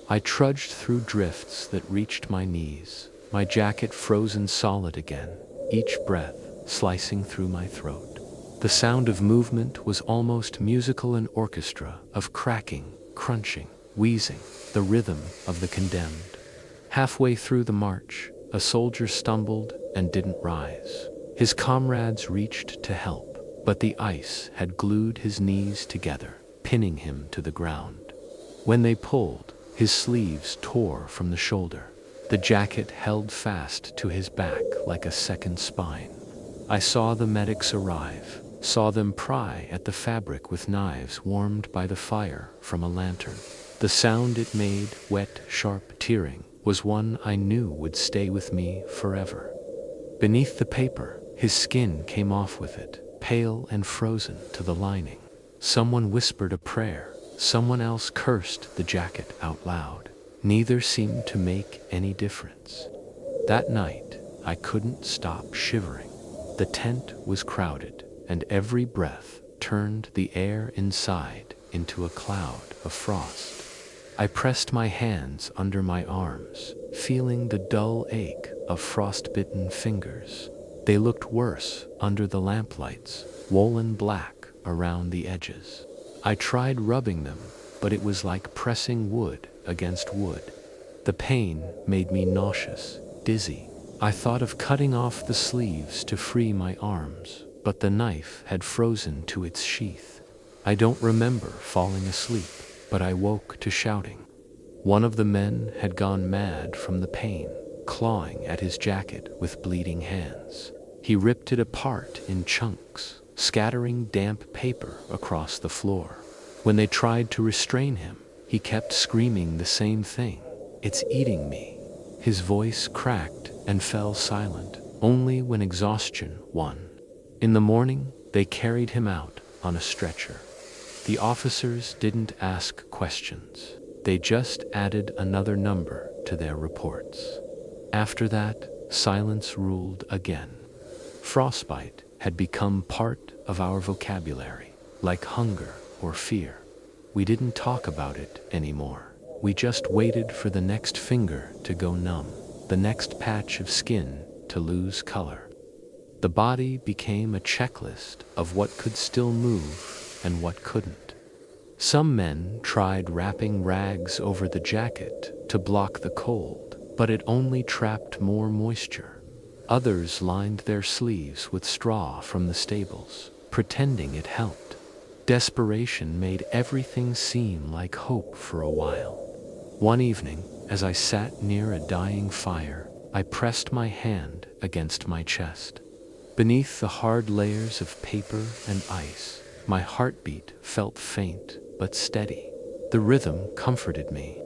I trudged through drifts that reached my knees, my jacket frozen solid again, each breath slicing through my throat. The sound of movement was almost musical, an orchestra of cracking, crunching, wheezing, the rhythm of the condemned. Halfway through the march, a soldier stumbled and didn't rise. His comrades reached to help, but the ice had glued his knees together, pinning him to the ground. When they pulled, his sleeves tore from the shoulder. The jacket held fast to his back like a second spine. I saw the medics arrive, saw them pry at the fabric with knives warmed by the fire from a lantern. The sound it made, wet, sharp tearing, was one I knew would stay with me forever. Beneath the paper, his skin came off with it, pale and frozen to the lining. Someone whispered a prayer, someone else cursed the jacket out loud. Neither seemed to make any difference. That night, I couldn't stop shivering. The tent was crowded, and every breath turned the air inside into a cloud of frost. I pressed my hands under my arms, feeling the dull ache of frostbitten fingers. They looked worse under the lamplights, swollen black around the edges. I tried rubbing them, but it was like pressing wood against wood. The pain made me nauseous, dizzy. I thought of cutting off the sleeves to free my arms, but the knife had frozen to its sheath. I don't remember falling asleep, but I woke to shouting. One of the men had gone mad from the pain, clawing at his jacket with bleeding hands. He ripped it apart in chunks, scattering damp paper across the floor. When they tried to restrain him, he kept screaming the same thing. "It's eating me." His voice cracked and fell silent, only when exhaustion won. In the morning, they carried him out on a stretcher. The officers didn't ask questions. They just added another number to their reports. After that, silence ruled again. Frostbite had become part of our vocabulary, like hunger or fear. We didn't talk about it anymore. We just waited for the next finger to go numb, the next patch of skin to lose color. The body became a checklist of what could still move and what couldn't. Some men tried wrapping rags over the jacket to block the cold, but it only trapped more moisture. Others lined their sleeves with straw from the stables, pretending it helped. Desperation made everything seem like hope for a while. One evening, as I sat near a dying fire, I pressed my hand against my chest. Beneath the hard layers of paper and ice, my heartbeat felt faint but steady. The rhythm comforted me.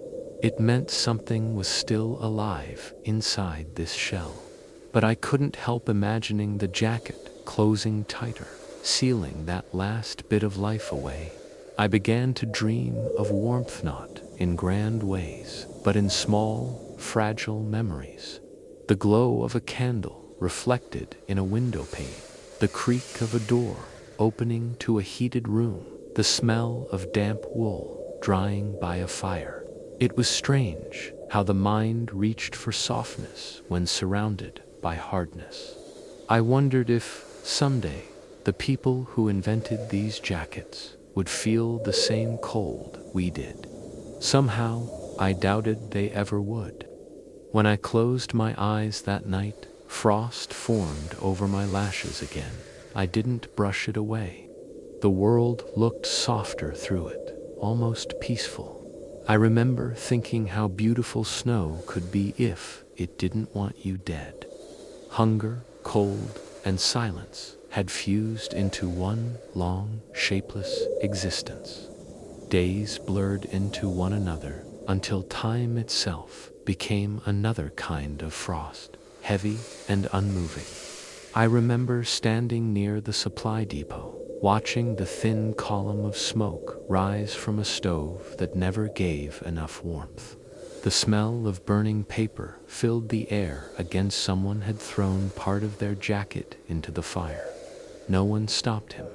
It meant something was still alive inside this shell. But I couldn't help imagining the jacket closing tighter, sealing that last bit of life away. I began to dream of warmth, not in grand ways, but in small, fragile memories. The glow of a candle reflected in a window pane, the creak of a door opening to a heated room, the smell of damp wool drying by a fire. It was strange how the mind reached for softness when surrounded by hardness. I wondered if, someday, the people who invented these jackets would feel the same cold we did. Somehow, I doubted they ever would. When I closed my eyes that night, frost formed over my lashes again. I didn't brush it away. The world looked softer through it, almost peaceful. I remember thinking how beautiful snow could be if it didn't want you dead. Hunger, cold, and silence had fused into one long, shapeless existence. Days blurred into one another until time itself became another kind of frost, heavy and unmoving. I remember standing near the supply depot, watching the thin column of smoke rise from a stove that never gave enough warmth. The smell of burning paper filled the air against someone had thrown part of their jacket into the fire. No one stopped him.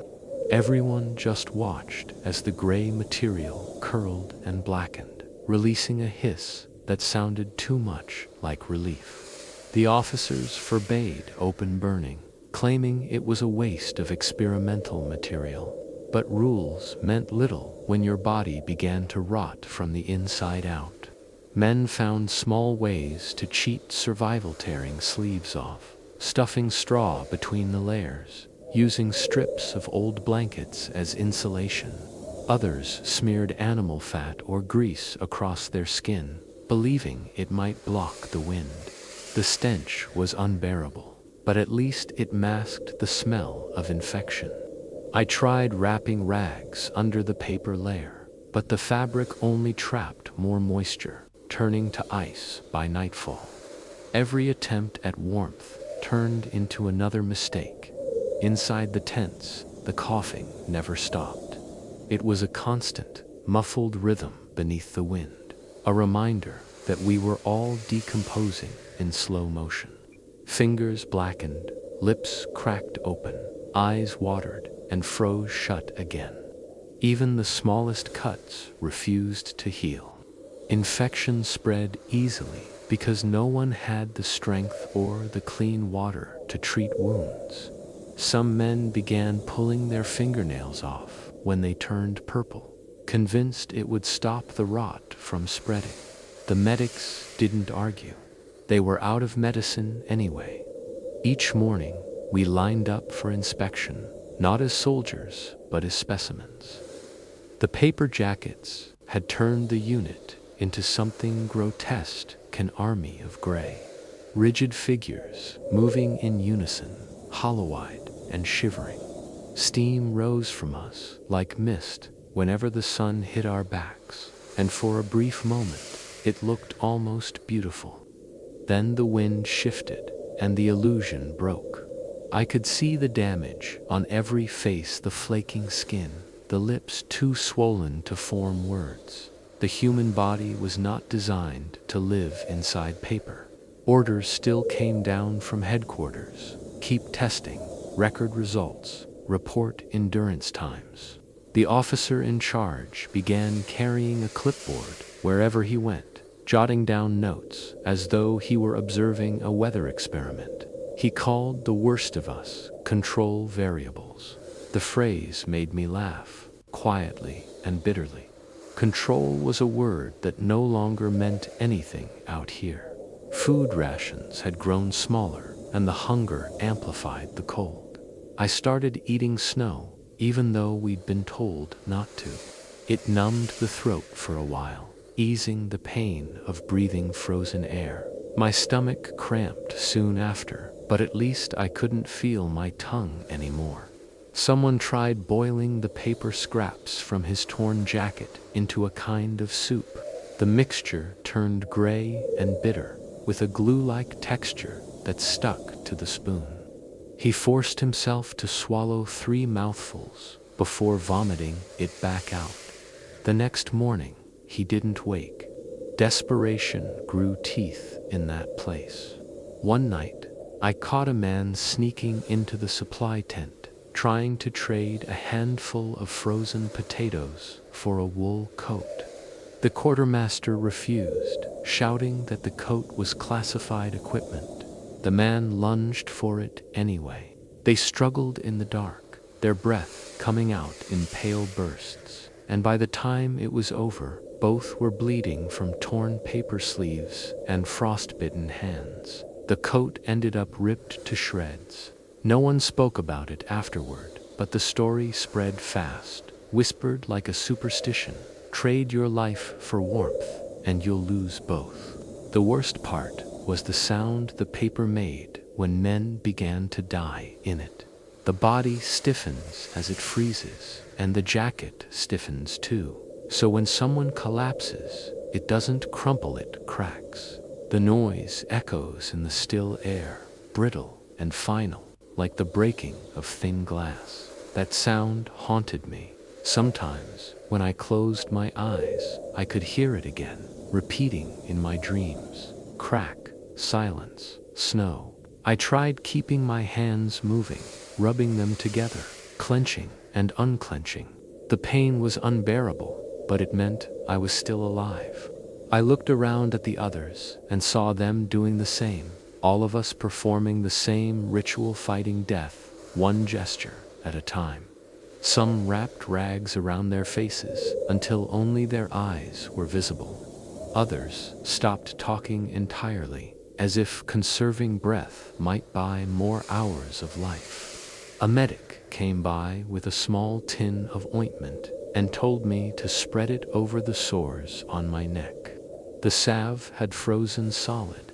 Everyone just watched as the gray material curled and blackened, releasing a hiss that sounded too much like relief. The officers forbade open burning, claiming it was a waste of experimental material. But rules meant little when your body began to rot from the inside out. Men found small ways to cheat survival, tearing sleeves off, stuffing straw between the layers, using strips of old blankets as insulation. Others smeared animal fat or grease across their skin, believing it might block the wind. The stench was unbearable, but at least it masked the smell of infection. I tried wrapping rags under the paper layer, but the fabric only trapped more moisture, turning to ice by nightfall. Every attempt at warmth turned into another mistake. Inside the tents, the coughing never stopped. It was a constant, muffled rhythm beneath the wind, a reminder that we were all decomposing in slow motion. Fingers blackened, lips cracked open, eyes watered and froze shut again. Even the smallest cuts refused to heal. Infection spread easily because no one had the strength or the clean water to treat wounds. Some men began pulling their fingernails off when they turned purple, convinced it would stop the rot from spreading. The medics didn't argue. They were out of medicine anyway. Each morning, we lined up for inspection, not as soldiers, but as specimens. The paper jackets had turned the unit into something grotesque, an army of gray. Rigid figures, moving in unison, hollow-eyed and shivering. Steam rose from us like mist whenever the sun hit our backs, and for a brief moment, it looked almost beautiful. Then the wind shifted, and the illusion broke. I could see the damage on every face, the flaking skin, the lips too swollen to form words. The human body was not designed to live inside paper. Orders still came down from headquarters. Keep testing, record results, report endurance times. The officer in charge began carrying a clipboard wherever he went, jotting down notes as though he were observing a weather experiment. He called the worst of us control variables. The phrase made me laugh, quietly and bitterly. Control was a word that no longer meant anything out here. Food rations had grown smaller, and the hunger amplified the cold. I started eating snow, even though we'd been told not to. It numbed the throat for a while, easing the pain of breathing frozen air. My stomach cramped soon after, but at least I couldn't feel my tongue anymore. Someone tried boiling the paper scraps from his torn jacket into a kind of soup. The mixture turned gray and bitter, with a glue-like texture that stuck to the spoon. He forced himself to swallow 3 mouthfuls before vomiting it back out. The next morning, he didn't wake. Desperation grew teeth in that place. One night, I caught a man sneaking into the supply tent, trying to trade a handful of frozen potatoes for a wool coat. The quartermaster refused, shouting that the coat was classified equipment. The man lunged for it anyway. They struggled in the dark, their breath coming out in pale bursts, and by the time it was over, both were bleeding from torn paper sleeves and frostbitten hands. The coat ended up ripped to shreds. No one spoke about it afterward, but the story spread fast, whispered like a superstition. Trade your life for warmth, and you'll lose both. The worst part was the sound the paper made when men began to die in it. The body stiffens as it freezes, and the jacket stiffens too. So when someone collapses, it doesn't crumple, it cracks. The noise echoes in the still air, brittle and final, like the breaking of thin glass. That sound haunted me. Sometimes, when I closed my eyes, I could hear it again, repeating in my dreams. Crack, silence, snow. I tried keeping my hands moving, rubbing them together, clenching and unclenching. The pain was unbearable, but it meant I was still alive. I looked around at the others and saw them doing the same, all of us performing the same ritual, fighting death, one gesture at a time. Some wrapped rags around their faces until only their eyes were visible. Others stopped talking entirely, as if conserving breath might buy more hours of life. A medic came by with a small tin of ointment and told me to spread it over the sores on my neck. The salve had frozen solid.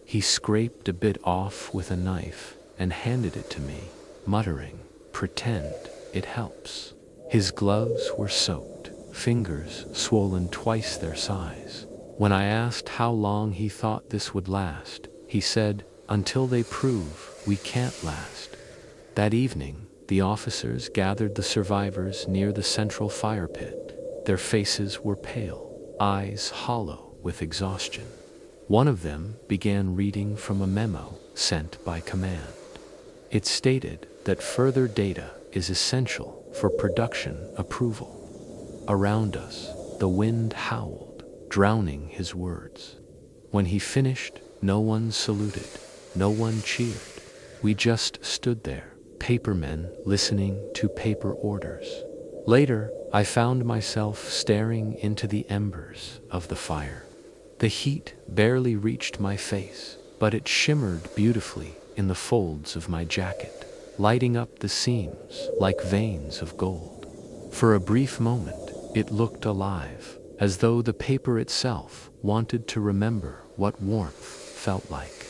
He scraped a bit off with a knife and handed it to me, muttering, "Pretend it helps." His gloves were soaked, fingers swollen twice their size. When I asked how long he thought this would last, he said, "Until they prove we can't last." That evening, the officers gathered the survivors near the central fire pit. Their faces were pale, eyes hollow with exhaustion. One of them began reading from a memo sent by command. It stated that further data is essential for production approval. Around us, the wind howled, drowning his words. When he finished, no one saluted, no one cheered. We just stood there, papermen listening to paper orders. Later, I found myself staring into the embers of the fire. The heat barely reached my face, but it shimmered beautifully in the folds of my jacket, lighting up the seams like veins of gold. For a brief moment, it looked alive, as though the paper itself wanted to remember what warmth felt like.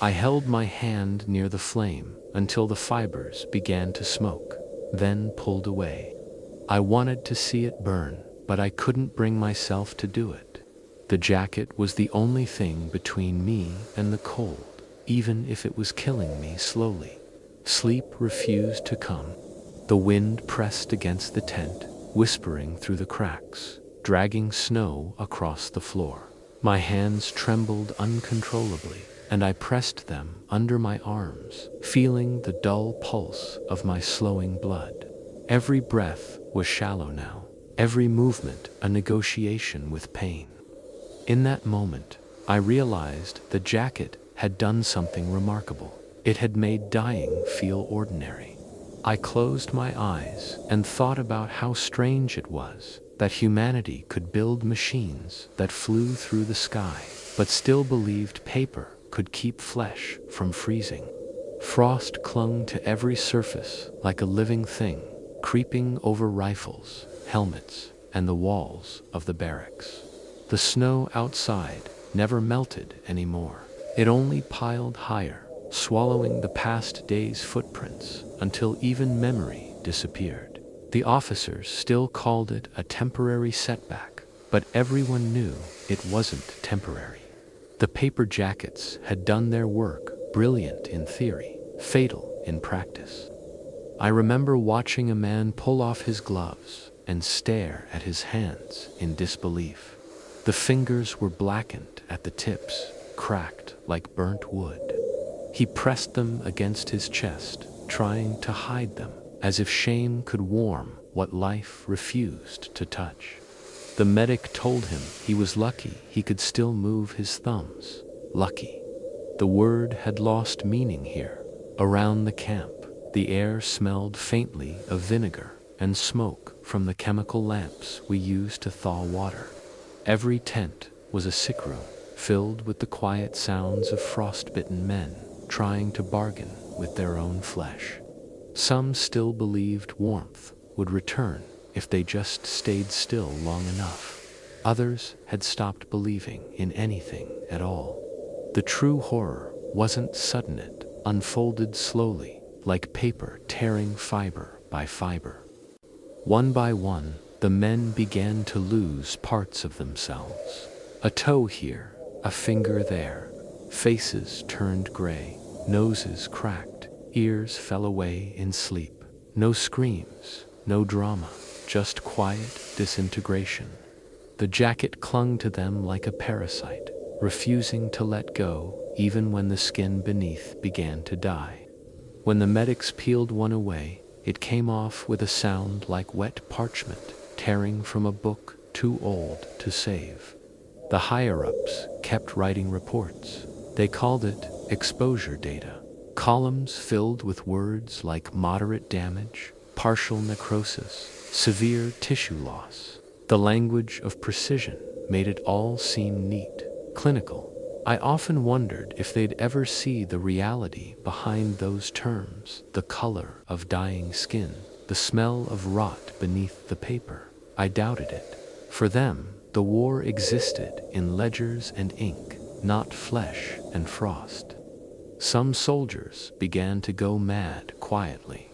I held my hand near the flame until the fibers began to smoke, then pulled away. I wanted to see it burn, but I couldn't bring myself to do it. The jacket was the only thing between me and the cold, even if it was killing me slowly. Sleep refused to come. The wind pressed against the tent, whispering through the cracks, dragging snow across the floor. My hands trembled uncontrollably, and I pressed them under my arms, feeling the dull pulse of my slowing blood. Every breath was shallow now, every movement a negotiation with pain. In that moment, I realized the jacket had done something remarkable. It had made dying feel ordinary. I closed my eyes and thought about how strange it was that humanity could build machines that flew through the sky, but still believed paper could keep flesh from freezing. Frost clung to every surface like a living thing, creeping over rifles, helmets, and the walls of the barracks. The snow outside never melted anymore. It only piled higher, swallowing the past day's footprints until even memory disappeared. The officers still called it a temporary setback, but everyone knew it wasn't temporary. The paper jackets had done their work, brilliant in theory, fatal in practice. I remember watching a man pull off his gloves and stare at his hands in disbelief. The fingers were blackened at the tips, cracked like burnt wood. He pressed them against his chest, trying to hide them, as if shame could warm what life refused to touch. The medic told him he was lucky he could still move his thumbs. Lucky. The word had lost meaning here. Around the camp, the air smelled faintly of vinegar and smoke from the chemical lamps we used to thaw water. Every tent was a sick room, filled with the quiet sounds of frostbitten men trying to bargain with their own flesh. Some still believed warmth would return if they just stayed still long enough. Others had stopped believing in anything at all. The true horror wasn't sudden, it unfolded slowly, like paper tearing fiber by fiber. One by one, the men began to lose parts of themselves. A toe here, a finger there. Faces turned gray, noses cracked, ears fell away in sleep. No screams, no drama, just quiet disintegration. The jacket clung to them like a parasite, refusing to let go even when the skin beneath began to die. When the medics peeled one away, it came off with a sound like wet parchment tearing from a book too old to save. The higher-ups kept writing reports. They called it exposure data. Columns filled with words like moderate damage, partial necrosis, severe tissue loss. The language of precision made it all seem neat, clinical. I often wondered if they'd ever see the reality behind those terms, the color of dying skin, the smell of rot beneath the paper. I doubted it. For them, the war existed in ledgers and ink, not flesh and frost. Some soldiers began to go mad quietly.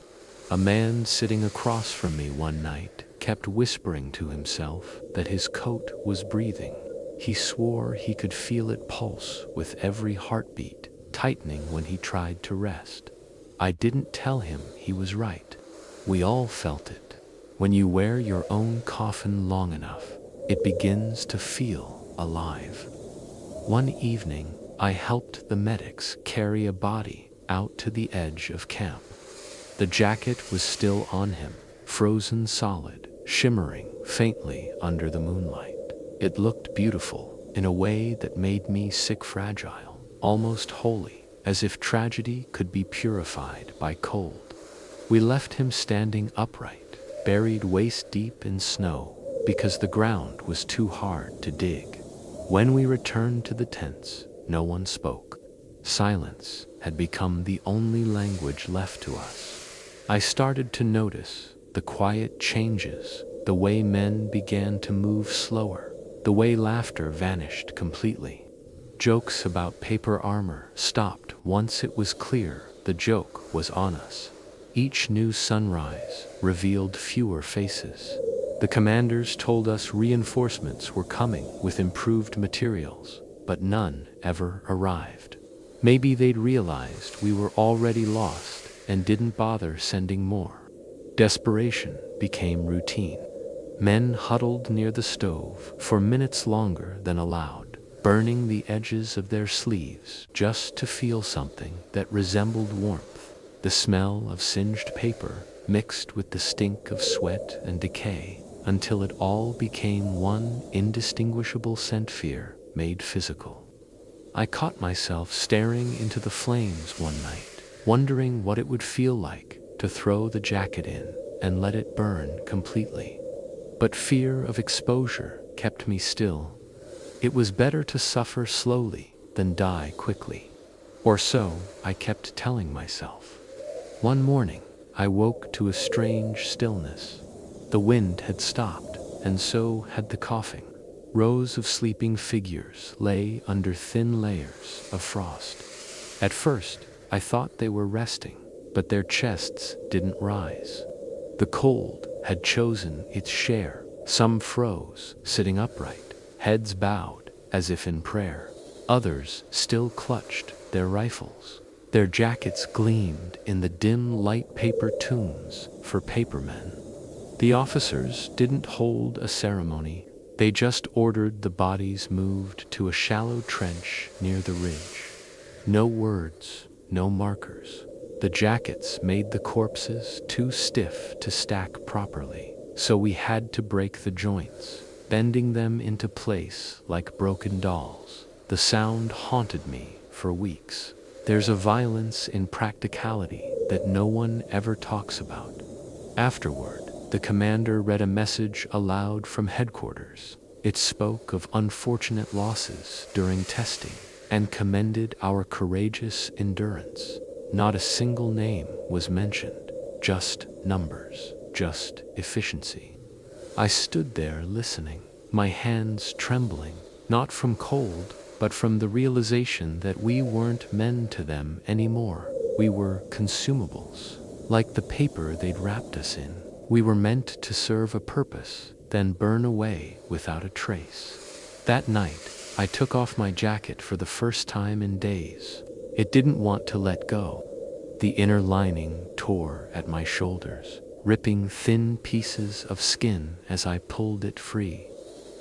A man sitting across from me one night kept whispering to himself that his coat was breathing. He swore he could feel it pulse with every heartbeat, tightening when he tried to rest. I didn't tell him he was right. We all felt it. When you wear your own coffin long enough, it begins to feel alive. One evening, I helped the medics carry a body out to the edge of camp. The jacket was still on him, frozen solid, shimmering faintly under the moonlight. It looked beautiful in a way that made me sick fragile, almost holy, as if tragedy could be purified by cold. We left him standing upright, buried waist deep in snow, because the ground was too hard to dig. When we returned to the tents, no one spoke. Silence had become the only language left to us. I started to notice the quiet changes, the way men began to move slower, the way laughter vanished completely. Jokes about paper armor stopped once it was clear the joke was on us. Each new sunrise revealed fewer faces. The commanders told us reinforcements were coming with improved materials, but none ever arrived. Maybe they'd realized we were already lost and didn't bother sending more. Desperation became routine. Men huddled near the stove for minutes longer than allowed, burning the edges of their sleeves just to feel something that resembled warmth. The smell of singed paper mixed with the stink of sweat and decay, until it all became one indistinguishable scent, fear made physical. I caught myself staring into the flames one night, wondering what it would feel like to throw the jacket in and let it burn completely. But fear of exposure kept me still. It was better to suffer slowly than die quickly. Or so I kept telling myself. One morning, I woke to a strange stillness. The wind had stopped, and so had the coughing. Rows of sleeping figures lay under thin layers of frost. At first, I thought they were resting, but their chests didn't rise. The cold had chosen its share. Some froze, sitting upright, heads bowed as if in prayer. Others still clutched their rifles. Their jackets gleamed in the dim light paper tunes for papermen. The officers didn't hold a ceremony. They just ordered the bodies moved to a shallow trench near the ridge. No words, no markers. The jackets made the corpses too stiff to stack properly, so we had to break the joints, bending them into place like broken dolls. The sound haunted me for weeks. There's a violence in practicality that no one ever talks about. Afterward, the commander read a message aloud from headquarters. It spoke of unfortunate losses during testing and commended our courageous endurance. Not a single name was mentioned, just numbers, just efficiency. I stood there listening, my hands trembling, not from cold, but from the realization that we weren't men to them anymore. We were consumables, like the paper they'd wrapped us in. We were meant to serve a purpose, then burn away without a trace. That night, I took off my jacket for the first time in days. It didn't want to let go. The inner lining tore at my shoulders, ripping thin pieces of skin as I pulled it free.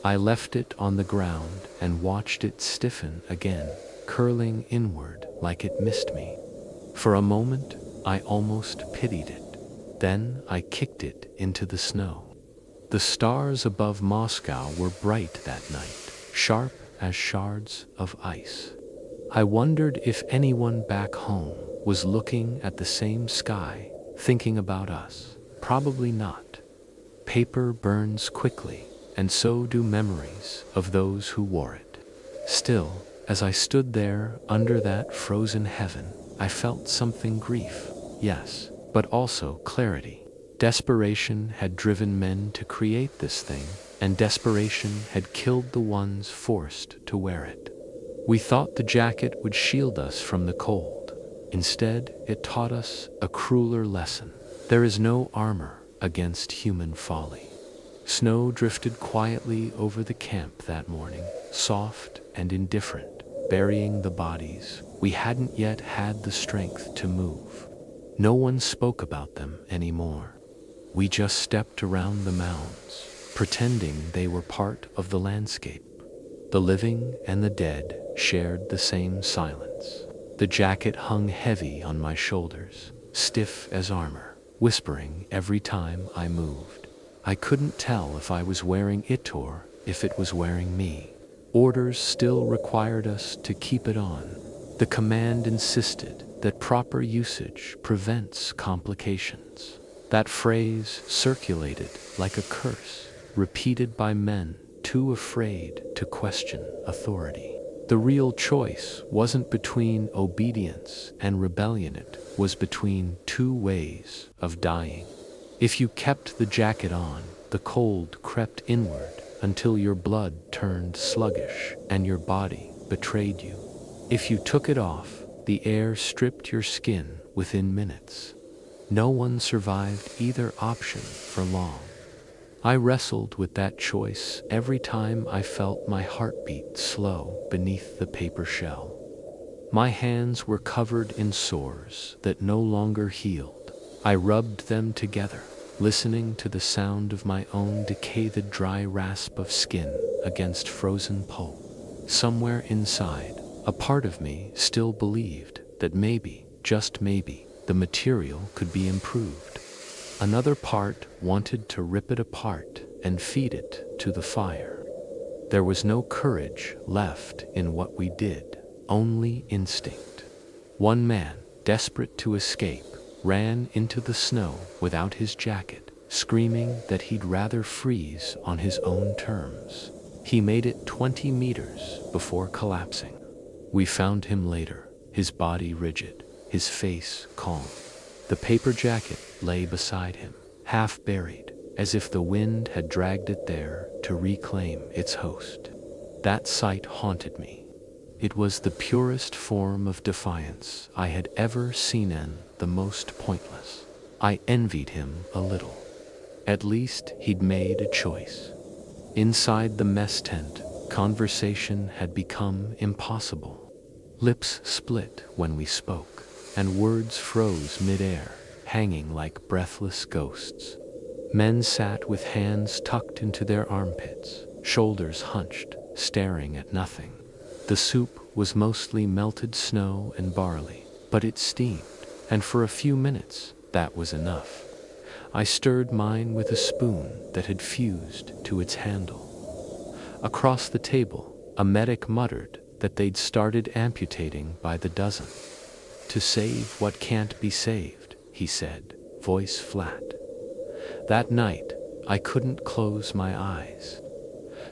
I left it on the ground and watched it stiffen again, curling inward like it missed me. For a moment, I almost pitied it. Then I kicked it into the snow. The stars above Moscow were bright that night, sharp as shards of ice. I wondered if anyone back home was looking at the same sky, thinking about us. Probably not. Paper burns quickly, and so do memories of those who wore it. Still, as I stood there under that frozen heaven, I felt something grief, yes, but also clarity. Desperation had driven men to create this thing, and desperation had killed the ones forced to wear it. We thought the jacket would shield us from the cold. Instead, it taught us a crueler lesson. There is no armor against human folly. Snow drifted quietly over the camp that morning, soft and indifferent, burying the bodies. We hadn't yet had the strength to move. No one spoke about them anymore. We just stepped around the mounds, pretending they were part of the landscape. The living and the dead shared the same silence. The jacket hung heavy on my shoulders, stiff as armor, whispering every time I moved. I couldn't tell if I was wearing it or if it was wearing me. Orders still required us to keep it on. The command insisted that proper usage prevents complications. That phrase circulated like a curse, repeated by men too afraid to question authority. The real choice wasn't between obedience and rebellion, it was between two ways of dying. If you kept the jacket on, the cold crept inward until your blood turned sluggish and your body betrayed you. If you took it off, the air stripped your skin within minutes. No one survived either option for long. I wrestled with that choice every time I felt my heartbeat slow beneath the paper shell. My hands were covered in sores that no longer healed. I rubbed them together, listening to the sound of my own decayed dry rasp of skin against frozen pulp. Somewhere inside, a part of me still believed that maybe, just maybe, the material could be improved. Another part wanted to rip it apart and feed it to the fire. There was no courage left in what we did, only instinct. One man, desperate to escape, ran into the snow without his jacket, screaming that he'd rather freeze on his own terms. He made it 20 meters before collapsing. We found him later, his body rigid, his face calm. The paper jacket lay beside him, half buried, as if the wind had dragged it there to reclaim its host. That sight haunted me. It was the purest form of defiance I had ever seen, and the most pointless. I envied him a little. At least he'd made a choice. Inside the mess tent, conversation had become impossible. Lips split when we spoke, and words froze mid-air, hanging like breathless ghosts. Men sat with hands tucked into their armpits, shoulders hunched, staring at nothing. The soup was mostly melted snow and barley, but it steamed, and for a few minutes that was enough. I stirred mine with a spoon that had fused to its handle. Across the table, a medic muttered that they'd started amputating by the dozen. "To save what can't be saved," he said, voice flat. That night, I couldn't close my eyes.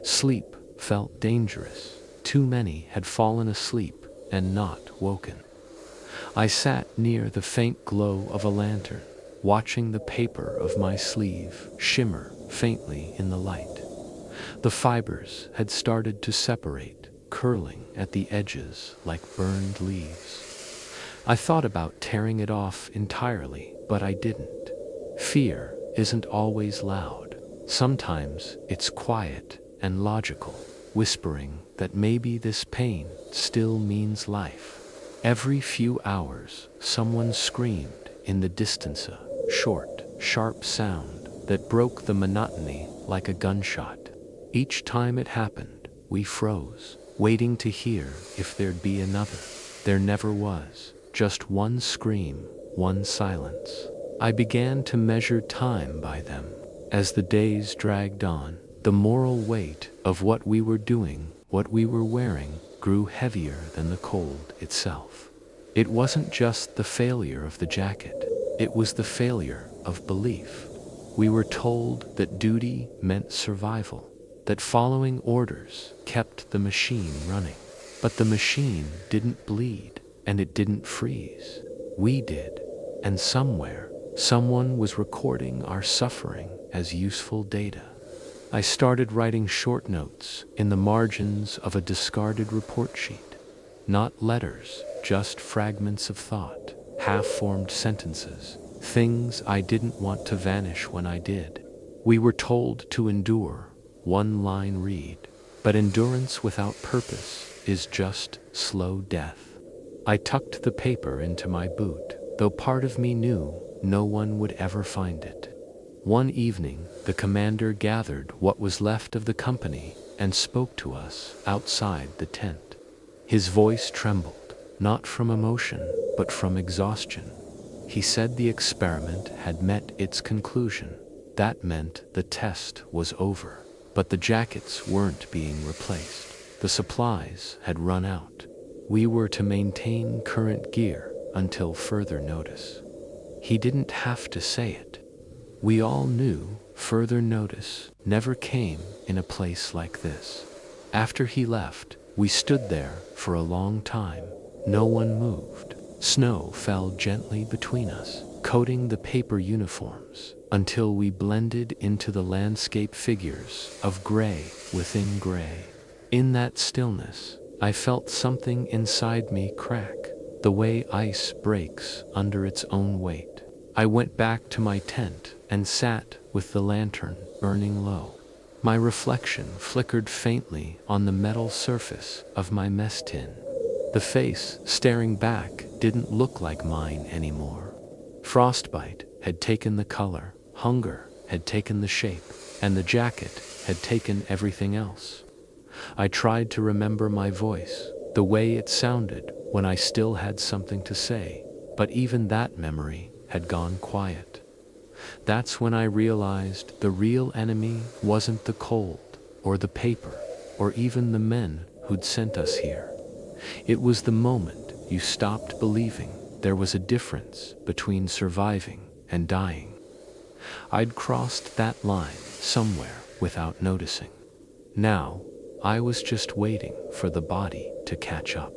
Sleep felt dangerous. Too many had fallen asleep and not woken. I sat near the faint glow of a lantern, watching the paper of my sleeve shimmer faintly in the light. The fibers had started to separate, curling at the edges like burned leaves. I thought about tearing it off entirely, but I didn't. Fear isn't always loud. Sometimes it's quiet and logical, whispering that maybe this pain still means life. Every few hours, someone screamed in the distance, a short, sharp sound that broke the monotony like a gunshot. Each time it happened, we froze, waiting to hear if there'd be another. There never was, just one scream, one silence. I began to measure time by them. As the days dragged on, the moral weight of what we were doing, what we were wearing, grew heavier than the cold itself. It wasn't just the failure of the jacket, it was the failure of belief. We were told that duty meant survival, that following orders kept the machine running. But the machine didn't bleed, and it didn't freeze. We did, and somewhere, someone was recording our suffering as useful data. I started writing short notes in the margins of a discarded report sheet. Not letters, just fragments of thought, half-formed sentences, things I didn't want to vanish when I did. We were told to endure, one-line read, but endurance without purpose is just slow death. I tucked the paper into my boot, though part of me knew no one would ever find it. One evening, the commander gathered what was left of the company and spoke to us outside the tent. His voice trembled, not from emotion, but from exhaustion. He said the experiment had met its conclusion. That meant the test was over, but the jackets weren't being replaced. The supplies had run out. We were to maintain current gear until further notice. He didn't have to say it. We all knew further notice never came in a place like this. After he left, we stood there for a long time. No one moved. Snow fell gently between us, coating the paper uniforms, until we blended into the landscape figures of gray within gray. In that stillness, I felt something inside me crack, the way ice breaks under its own weight. I went back to my tent and sat with the lantern burning low. My reflection flickered faintly on the metal surface of my mess tin. The face staring back didn't look like mine anymore. Frostbite had taken the color, hunger had taken the shape, and the jacket had taken everything else. I tried to remember my voice, the way it sounded when I still had something to say, but even that memory had gone quiet. That's when I realized the real enemy wasn't the cold, or the paper, or even the men who'd sent us here. It was the moment you stopped believing there was a difference between surviving and dying. I'd crossed that line somewhere without noticing. Now, I was just waiting for the body to catch up.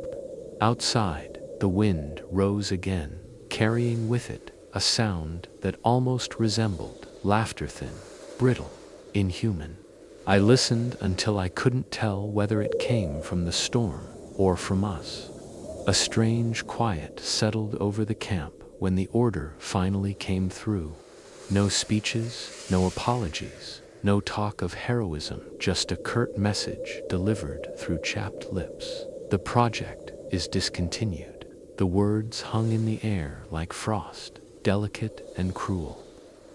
Outside, the wind rose again, carrying with it a sound that almost resembled laughter, thin, brittle, inhuman. I listened until I couldn't tell whether it came from the storm or from us. A strange quiet settled over the camp when the order finally came through. No speeches, no apologies, no talk of heroism, just a curt message delivered through chapped lips. The project is discontinued. The words hung in the air like frost, delicate and cruel.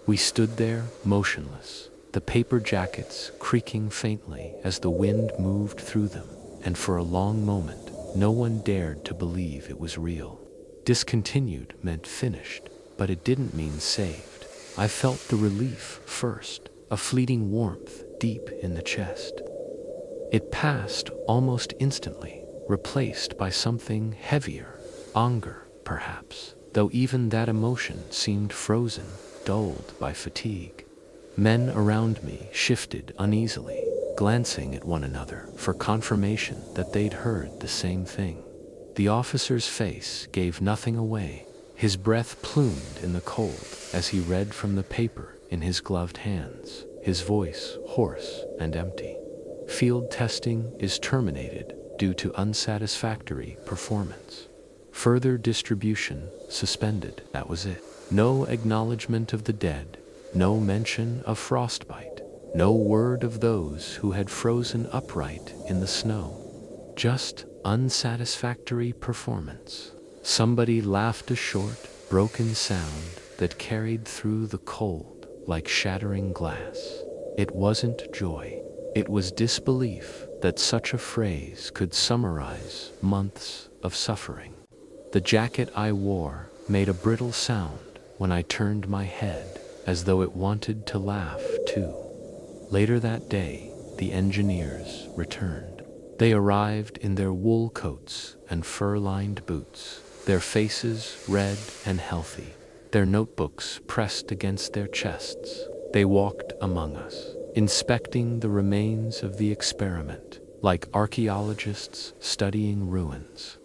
We stood there, motionless, the paper jackets creaking faintly as the wind moved through them, and for a long moment, no one dared to believe it was real. Discontinued meant finished, but it didn't mean saved. I felt the relief first, a fleeting warmth deep in the chest. It passed almost instantly, replaced by something heavier, anger, perhaps, though even that emotion seemed frozen, dulled by fatigue. Men around me shifted uneasily, glancing at one another for confirmation that they'd heard the same thing. The officer's face gave nothing away. His breath plumed in the cold as he read from the paper in his gloved hands, his voice hoarse and empty. Field testing is terminated due to unsatisfactory performance. Further distribution suspended, that was it. No acknowledgement of the dead, no mention of frostbite, no word of those who had frozen upright in the snow. Just unsatisfactory performance. Somebody laughed a short, broken sound that carried through the cold like shattering glass. It wasn't joy. It was disbelief that such a phrase could summarize months of suffering. The jacket I wore made a brittle sound when I turned my head, as though it wanted to laugh too. Later that day, the engineers returned. They arrived in their wool coats and fur-lined boots, their faces red and healthy, their notebooks pressed against their chests. They walked among us, inspecting the remains of the experiment, like archaeologists studying ruins.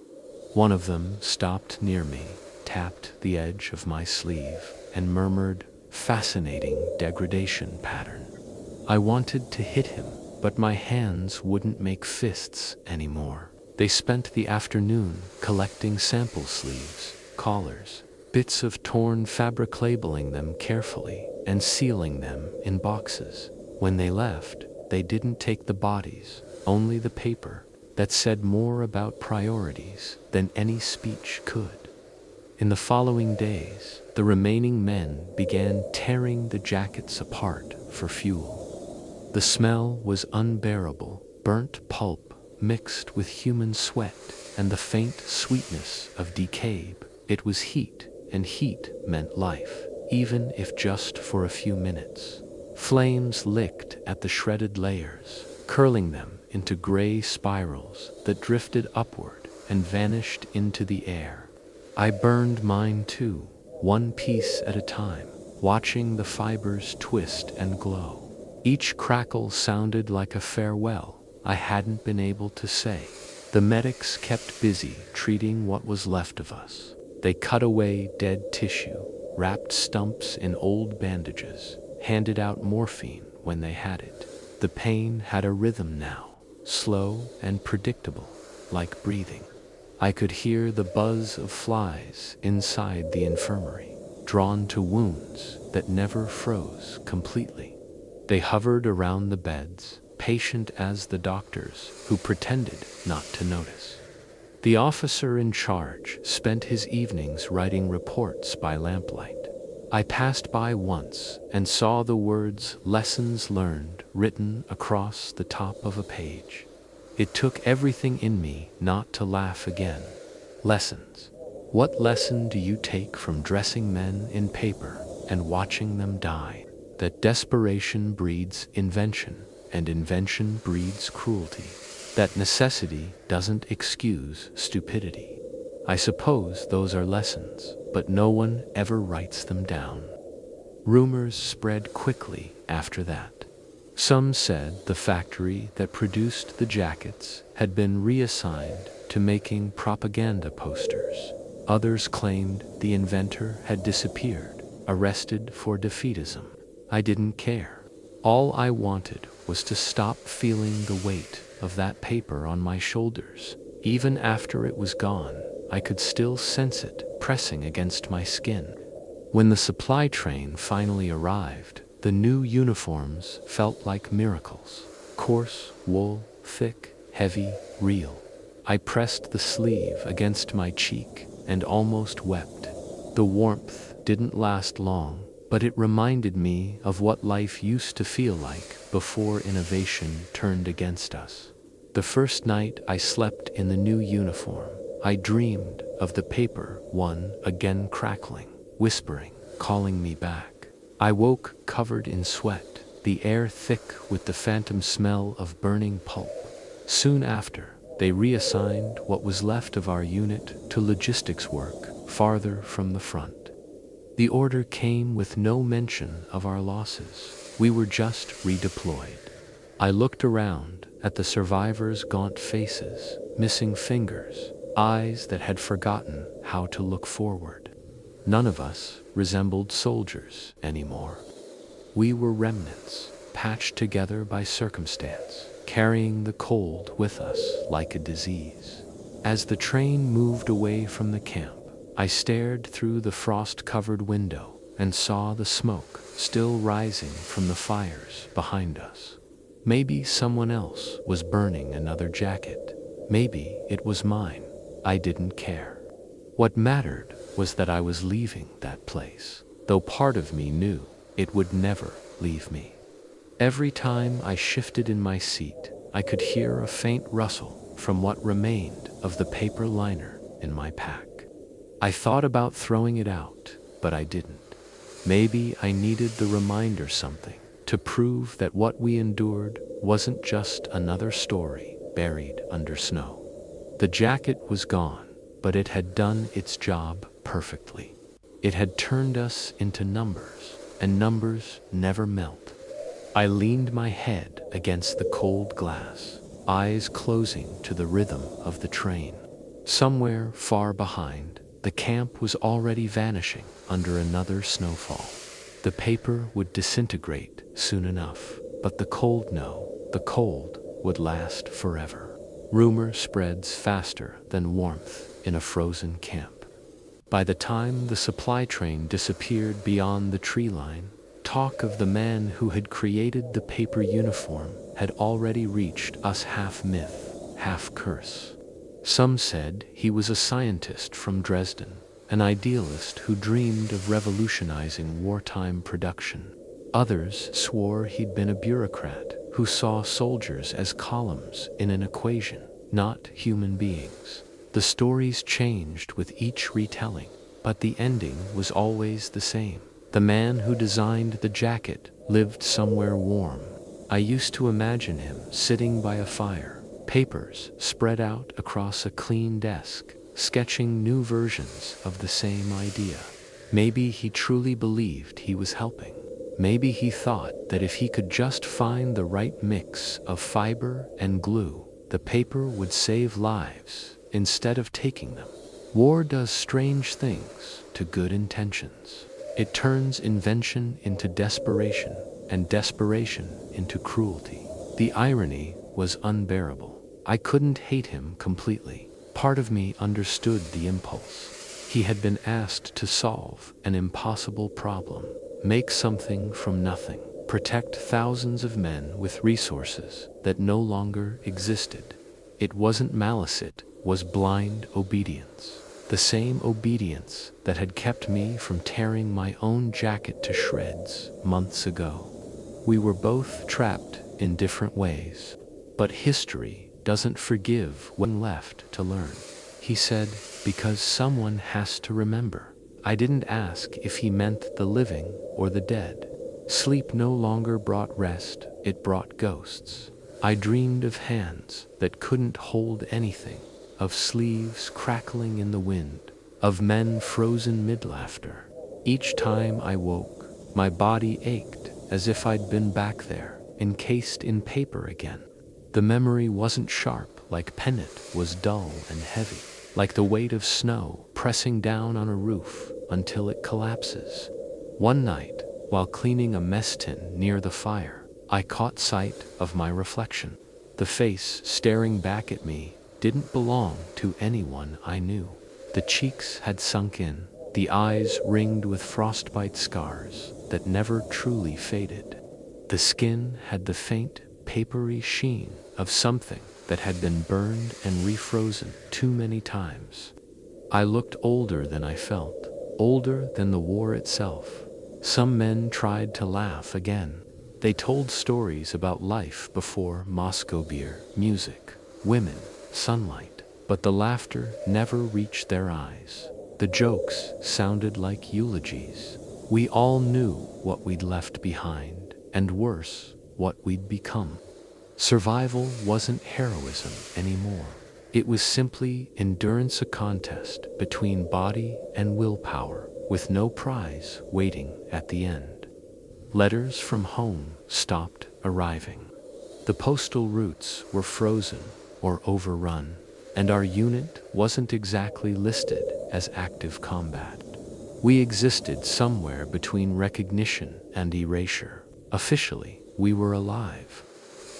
One of them stopped near me, tapped the edge of my sleeve, and murmured, "Fascinating degradation pattern." I wanted to hit him, but my hands wouldn't make fists anymore. They spent the afternoon collecting sample sleeves, collars, bits of torn fabric, labeling them carefully and sealing them in boxes. When they left, they didn't take the bodies, only the paper that said more about priorities than any speech could. In the following days, the remaining men began tearing the jackets apart for fuel. The smell was unbearable, burnt pulp mixed with human sweat and the faint sweetness of decay. It was heat, and heat meant life, even if just for a few minutes. Flames licked at the shredded layers, curling them into gray spirals that drifted upward and vanished into the air. I burned mine too, one piece at a time, watching the fibers twist and glow. Each crackle sounded like a farewell I hadn't been able to say. The medics kept busy treating what was left of us. They cut away dead tissue, wrapped stumps in old bandages, handed out morphine when they had it. The pain had a rhythm now, slow and predictable, like breathing. I could hear the buzz of flies inside the infirmary, drawn to wounds that never froze completely. They hovered around the beds, patient as the doctors, who pretended not to notice. The officer in charge spent his evenings writing reports by lamplight. I passed by once and saw the words "lessons learned" written across the top of a page. It took everything in me not to laugh again. Lessons. What lesson do you take from dressing men in paper and watching them die? That desperation breeds invention, and invention breeds cruelty. That necessity doesn't excuse stupidity. I suppose those are lessons, but no one ever writes them down. Rumors spread quickly after that. Some said the factory that produced the jackets had been reassigned to making propaganda posters. Others claimed the inventor had disappeared, arrested for defeatism. I didn't care. All I wanted was to stop feeling the weight of that paper on my shoulders. Even after it was gone, I could still sense it pressing against my skin. When the supply train finally arrived, the new uniforms felt like miracles. Coarse wool, thick, heavy, real. I pressed the sleeve against my cheek and almost wept. The warmth didn't last long, but it reminded me of what life used to feel like before innovation turned against us. The first night I slept in the new uniform, I dreamed of the paper one again crackling, whispering, calling me back. I woke covered in sweat, the air thick with the phantom smell of burning pulp. Soon after, they reassigned what was left of our unit to logistics work farther from the front. The order came with no mention of our losses. We were just redeployed. I looked around at the survivors' gaunt faces, missing fingers, eyes that had forgotten how to look forward. None of us resembled soldiers anymore. We were remnants, patched together by circumstance, carrying the cold with us like a disease. As the train moved away from the camp, I stared through the frost-covered window and saw the smoke still rising from the fires behind us. Maybe someone else was burning another jacket. Maybe it was mine. I didn't care. What mattered was that I was leaving that place, though part of me knew it would never leave me. Every time I shifted in my seat, I could hear a faint rustle from what remained of the paper liner in my pack. I thought about throwing it out, but I didn't. Maybe I needed the reminder something to prove that what we endured wasn't just another story buried under snow. The jacket was gone, but it had done its job perfectly. It had turned us into numbers, and numbers never melt. I leaned my head against the cold glass, eyes closing to the rhythm of the train. Somewhere far behind, the camp was already vanishing under another snowfall. The paper would disintegrate soon enough, but the cold would last forever. Rumor spreads faster than warmth in a frozen camp. By the time the supply train disappeared beyond the tree line, talk of the man who had created the paper uniform had already reached us half myth, half curse. Some said he was a scientist from Dresden, an idealist who dreamed of revolutionizing wartime production. Others swore he'd been a bureaucrat who saw soldiers as columns in an equation, not human beings. The stories changed with each retelling, but the ending was always the same. The man who designed the jacket lived somewhere warm. I used to imagine him sitting by a fire, papers spread out across a clean desk, sketching new versions of the same idea. Maybe he truly believed he was helping. Maybe he thought that if he could just find the right mix of fiber and glue, the paper would save lives instead of taking them. War does strange things to good intentions. It turns invention into desperation, and desperation into cruelty. The irony was unbearable. I couldn't hate him completely. Part of me understood the impulse. He had been asked to solve an impossible problem, make something from nothing, protect thousands of men with resources that no longer existed. It wasn't malice, it was blind obedience. The same obedience that had kept me from tearing my own jacket to shreds months ago. We were both trapped in different ways, but history doesn't forgive when left to learn. He said, because someone has to remember. I didn't ask if he meant the living or the dead. Sleep no longer brought rest, it brought ghosts. I dreamed of hands that couldn't hold anything, of sleeves crackling in the wind, of men frozen mid-laughter. Each time I woke, my body ached as if I'd been back there, encased in paper again. The memory wasn't sharp like pen, it was dull and heavy, like the weight of snow pressed pressing down on a roof until it collapses. One night, while cleaning a mess tin near the fire, I caught sight of my reflection. The face staring back at me didn't belong to anyone I knew. The cheeks had sunk in, the eyes ringed with frostbite scars that never truly faded. The skin had the faint, papery sheen of something that had been burned and refrozen too many times. I looked older than I felt, older than the war itself. Some men tried to laugh again. They told stories about life before Moscow beer, music, women, sunlight, but the laughter never reached their eyes. The jokes sounded like eulogies. We all knew what we'd left behind, and worse, what we'd become. Survival wasn't heroism anymore. It was simply endurance, a contest between body and willpower, with no prize waiting at the end. Letters from home stopped arriving. The postal routes were frozen or overrun, and our unit wasn't exactly listed as active combat. We existed somewhere between recognition and erasure. Officially, we were alive.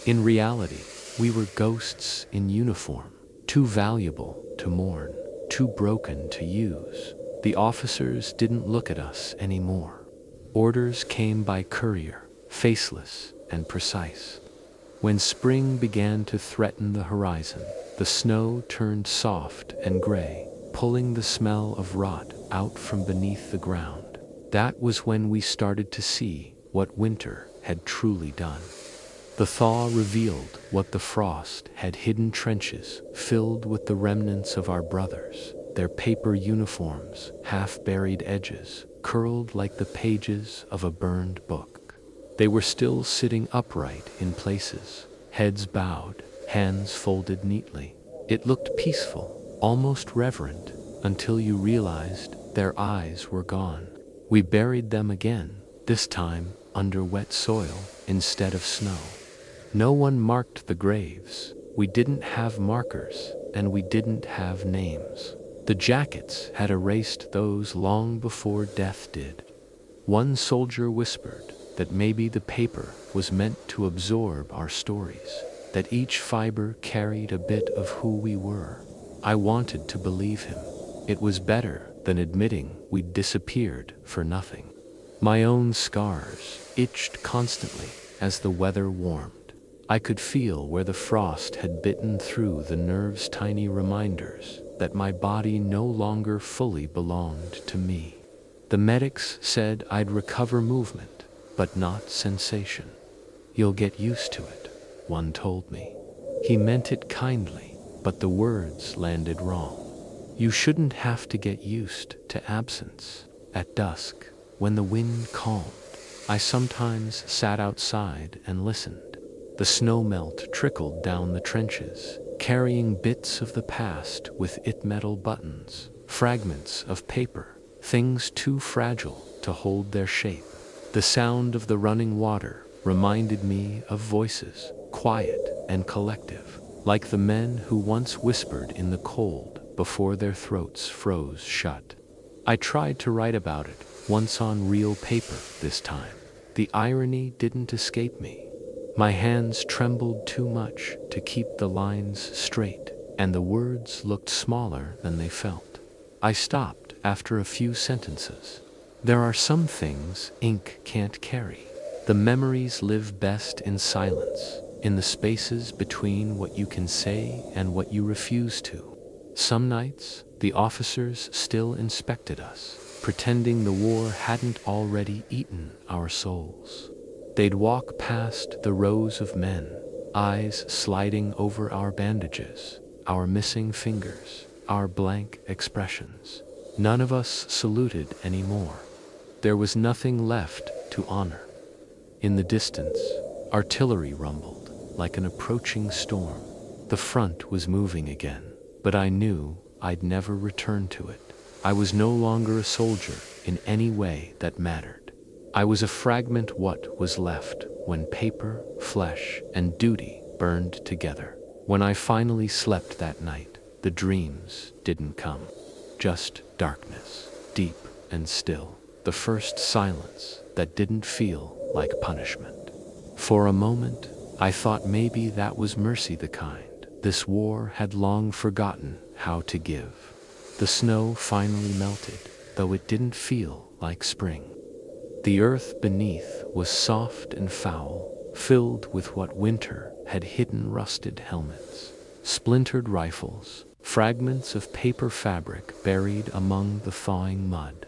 In reality, we were ghosts in uniform, too valuable to mourn, too broken to use. The officers didn't look at us anymore. Orders came by courier, faceless and precise. When spring began to threaten the horizon, the snow turned soft and gray, pulling the smell of rot out from beneath the ground. That was when we started to see what winter had truly done. The thaw revealed what the frost had hidden: trenches filled with the remnants of our brothers, their paper uniforms, half-buried edges, curled like the pages of a burned book. They were still sitting upright in places, heads bowed, hands folded neatly. It looked peaceful, almost reverent, until you realized their eyes were gone. We buried them again, this time under wet soil instead of snow. No one marked the graves. We didn't have markers, and we didn't have names. The jackets had erased those long before death did. One soldier whispered that maybe the paper was meant to absorb our stories, that each fiber carried a bit of who we were. I wanted to believe him. It was better than admitting we'd disappeared for nothing. My own scars itched constantly as the weather warmed. I could feel where the frost had bitten through the nerves, tiny reminders that my body no longer fully belonged to me. The medics said I'd recover movement, but not sensation. "You'll get used to it," one told me. He meant it kindly, but the words landed wrong. You shouldn't have to get used to absence. At dusk, when the wind calmed, I sometimes sat outside and listened. The snow melt trickled down the trenches, carrying bits of the past with it: metal buttons, fragments of paper, things too fragile to hold their shape. The sound of the running water reminded me of voices, quiet and collective, like the men who once whispered in the cold before their throats froze shut. I tried to write about it, once on real paper this time. The irony didn't escape me. My hands trembled too much to keep the lines straight, and the words looked smaller than they felt. I stopped after a few sentences. There are some things ink can't carry. The memories live best in silence, in the spaces between what you can say and what you refuse to. Some nights, the officers still inspected us, pretending the war hadn't already eaten our souls. They'd walk past the rows of men, eyes sliding over our bandages, our missing fingers, our blank expressions. None of us saluted anymore. There was nothing left to honor. In the distance, artillery rumbled like an approaching storm. The front was moving again, but I knew I'd never return to it. I was no longer a soldier in any way that mattered. I was a fragment, what was left when paper, flesh, and duty burned together. When I finally slept that night, the dreams didn't come. just darkness, deep and still, the first silence that didn't feel like punishment. For a moment, I thought maybe that was mercy the kind this war had long forgotten how to give. The snow finally melted, though it didn't feel like spring. The earth beneath was soft and foul, filled with what winter had hidden: rusted helmets, splintered rifles, fragments of paper fabric buried among the thawing mud.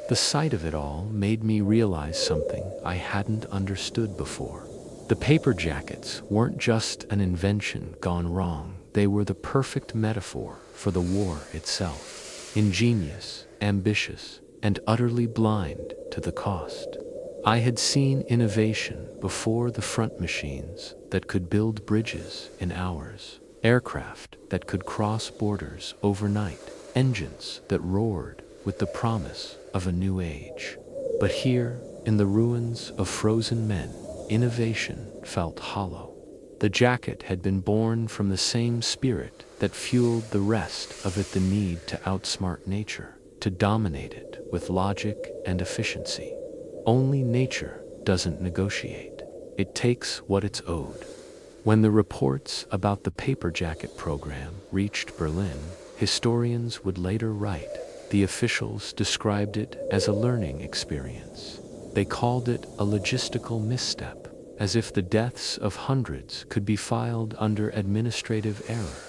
The sight of it all made me realize something I hadn't understood before. The paper jackets weren't just an invention gone wrong, they were the perfect metaphor for the war itself. Ingenious, ambitious, and utterly blind to the cost. I had seen innovation before: the front machines that could build bridges in hours, aircraft that could cross borders overnight, engines that roared with the promise of a new age. But here, in the ruins of frozen men, innovation felt hollow. The jacket had been born from the same spirit that fueled the rest of it: the need to outsmart nature, to dominate it with logic and efficiency. Only nature doesn't negotiate. It takes what it's owed. When the reports about the paper jacket program reached Berlin, historians would later write, the officials described it as a learning experience. They called it a logistical misstep, as if the deaths of hundreds could be filed under administrative error.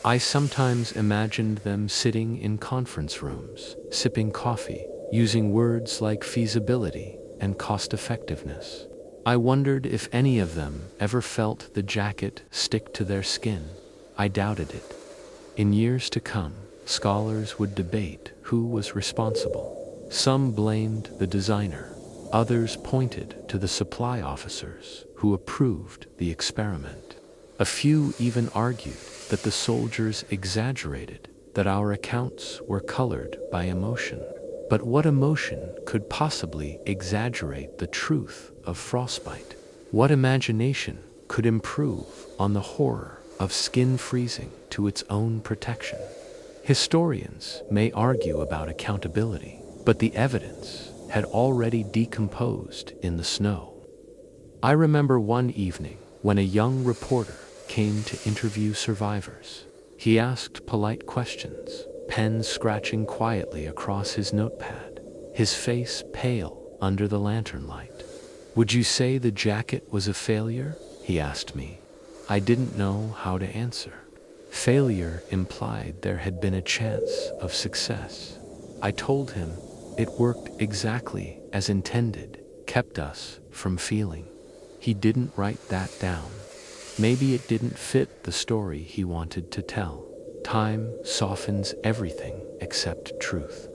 I sometimes imagined them sitting in conference rooms, sipping coffee, using words like feasibility and cost-effectiveness. I wondered if any of them ever felt the jacket stick to their skin. I doubted it. In years to come, scholars would debate who was responsible. Some blamed the designer. Others pointed to the supply officers who approved the experiment. A few even argued that the soldiers exaggerated, that our accounts were colored by emotion. But what emotion could possibly exaggerate the truth of frostbite? What imagination could improve on the horror of skin freezing to its own protection? Historians may argue about accountability, but the evidence had already decomposed in the snow. I remember one evening when a young reporter came to interview survivors. He asked polite questions, pen scratching quietly across his notepad, his face pale under the lantern light. "Would you say the jacket was a failure?" he asked me. I didn't know how to answer. Failure implied there had been a chance of success. I told him it worked exactly as intended, kept us from feeling. He didn't write that down. Maybe it didn't fit the story he wanted to tell. Time softens everything except truth.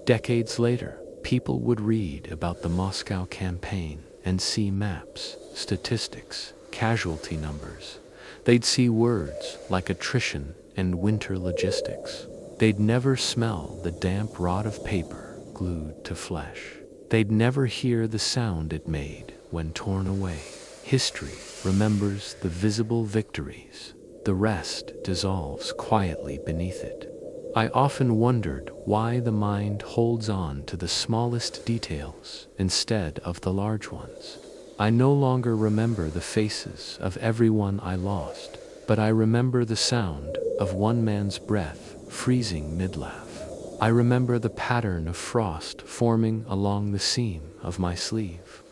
Decades later, people would read about the Moscow campaign and see maps, statistics, casualty numbers. They'd see words like attrition and winter logistics. They'd never smell the damp rot of paper glued to flesh. They'd never hear the sound it made when torn away. History remembers the visible victories. The rest dissolves quietly beneath it. I often wondered why the mind holds on to the smallest details instead of the large ones. I no longer remember the faces of everyone I lost, but I remember the sound of one man's breath freezing mid-laugh. I remember the pattern of frost forming along the seam of my sleeve.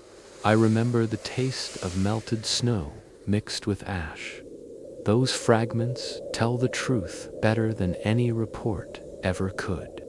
I remember the taste of melted snow mixed with ash. Those fragments tell the truth better than any report ever could.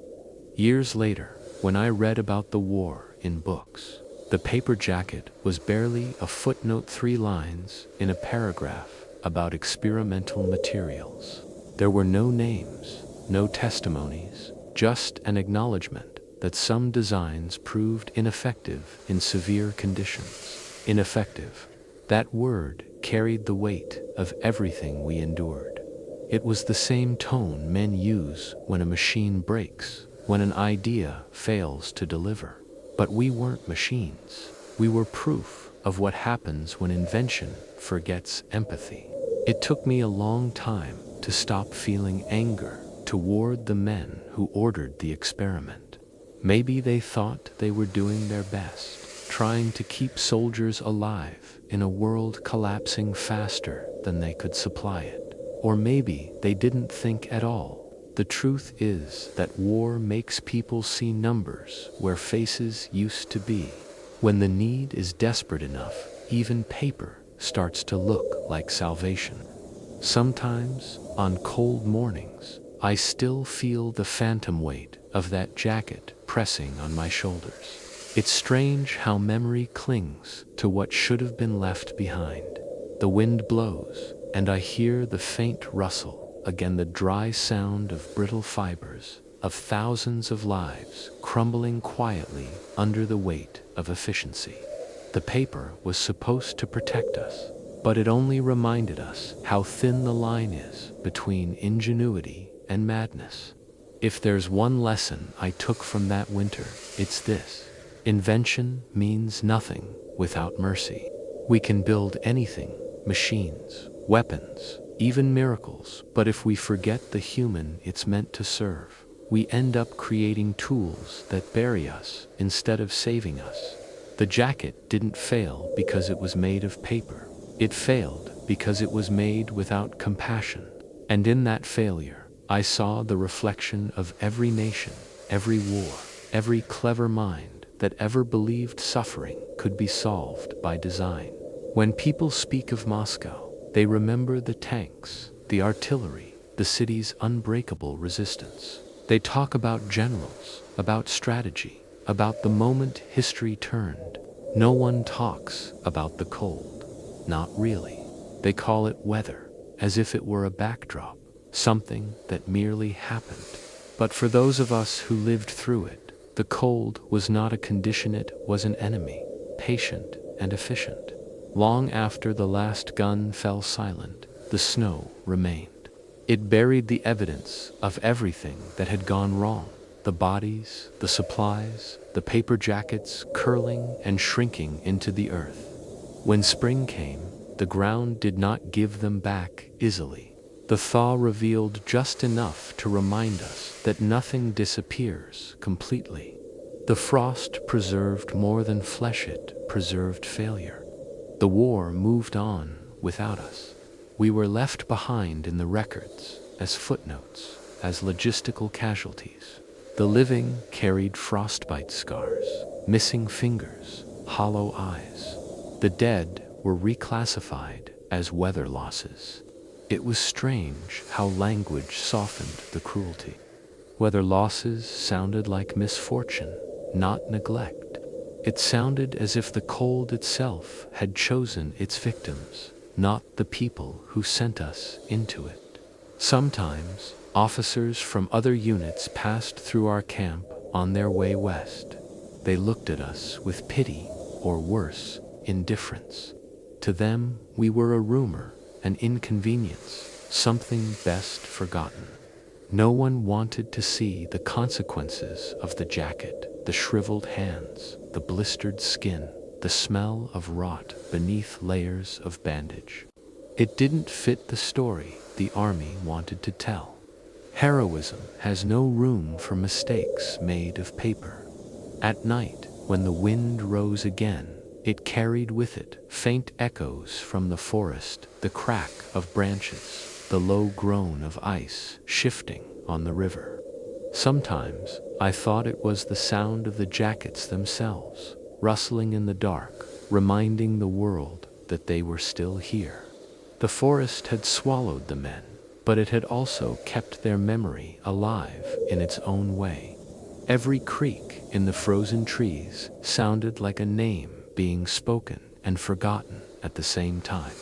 Years later, when I read about the war in books, the paper jacket was barely a footnote, 3 lines in a paragraph about experimental materials. There were no names, no testimonies, just an acknowledgement that some designs proved ineffective in severe conditions. Ineffective. That word carried the weight of everything we endured. It was the same tone men use when a machine breaks, when an idea fails to deliver. But we weren't machines. We were proof of what happens when invention forgets empathy. It took me a long time to stop feeling anger toward the men who ordered the experiment. Maybe they thought they were doing their best, trying to keep soldiers alive in a world collapsing faster than they could supply it. Or maybe they didn't think at all. The truth is that war makes people see numbers where faces used to be. When the need is desperate enough, even paper starts to look like salvation. Sometimes, on cold mornings, I still feel the phantom weight of that jacket pressing on my shoulders. It's strange how memory clings to what should have been left behind. The wind blows, and I hear the faint rustle, again the dry sound of brittle fibers, of thousands of lives crumbling quietly under the weight of efficiency. The paper was supposed to protect us, but it only reminded us how thin the line is between ingenuity and madness. If there's one lesson I took from that winter, it's this: invention means nothing without mercy. We can build anything, machines, weapons, even miracles, but if we forget the human it's meant to serve, we end up creating tools that bury us instead of saving us. The jacket didn't fail because it was made of paper. It failed because it was made without compassion. And in that failure, I saw the reflection of every nation, every war, every clever mind that ever believed suffering could be solved by design. When people speak of Moscow, they remember the tanks, the artillery, the city's unbreakable resistance. They talk about generals, about strategy, about the moment history turned. No one talks about the cold. Not really. They call it weather, as if it were a backdrop, something that merely happened. But for those of us who lived through it, the cold was not a condition, it was an enemy, patient and efficient. Long after the last gun fell silent, the snow remained. It buried the evidence of everything that had gone wrong: the bodies, the supplies, the paper jackets curling and shrinking into the earth. When spring came, the ground did not give them back easily. The thaw revealed just enough to remind us that nothing disappears completely. The frost preserved more than flesh, it preserved failure. The war moved on without us. We were left behind in the records, as footnotes, as logistical casualties. The living carried frostbite scars, missing fingers, hollow eyes. The dead were reclassified as weather losses. It was strange how language softened the cruelty. Weather losses sounded like misfortune, not neglect. It sounded as if the cold itself had chosen its victims, not the people who sent us into it. Sometimes, officers from other units passed through our camp on their way west. They looked at us with pity, or worse, indifference. To them, we were a rumor, an inconvenience, something best forgotten. No one wanted to see the consequences of the jacket, the shriveled hands, the blistered skin, the smell of rot beneath layers of bandage. It didn't fit the story the army wanted to tell. Heroism has no room for mistakes made of paper. At night, when the wind rose again, it carried with it faint echoes from the forest, the crack of branches, the low groan of ice shifting on the river. Sometimes I thought it was the sound of the jackets themselves, rustling in the dark, reminding the world that they were still here. The forest had swallowed the men, but it had also kept their memory alive in its own way. Every creak in the frozen trees sounded like a name being spoken and forgotten at the same time.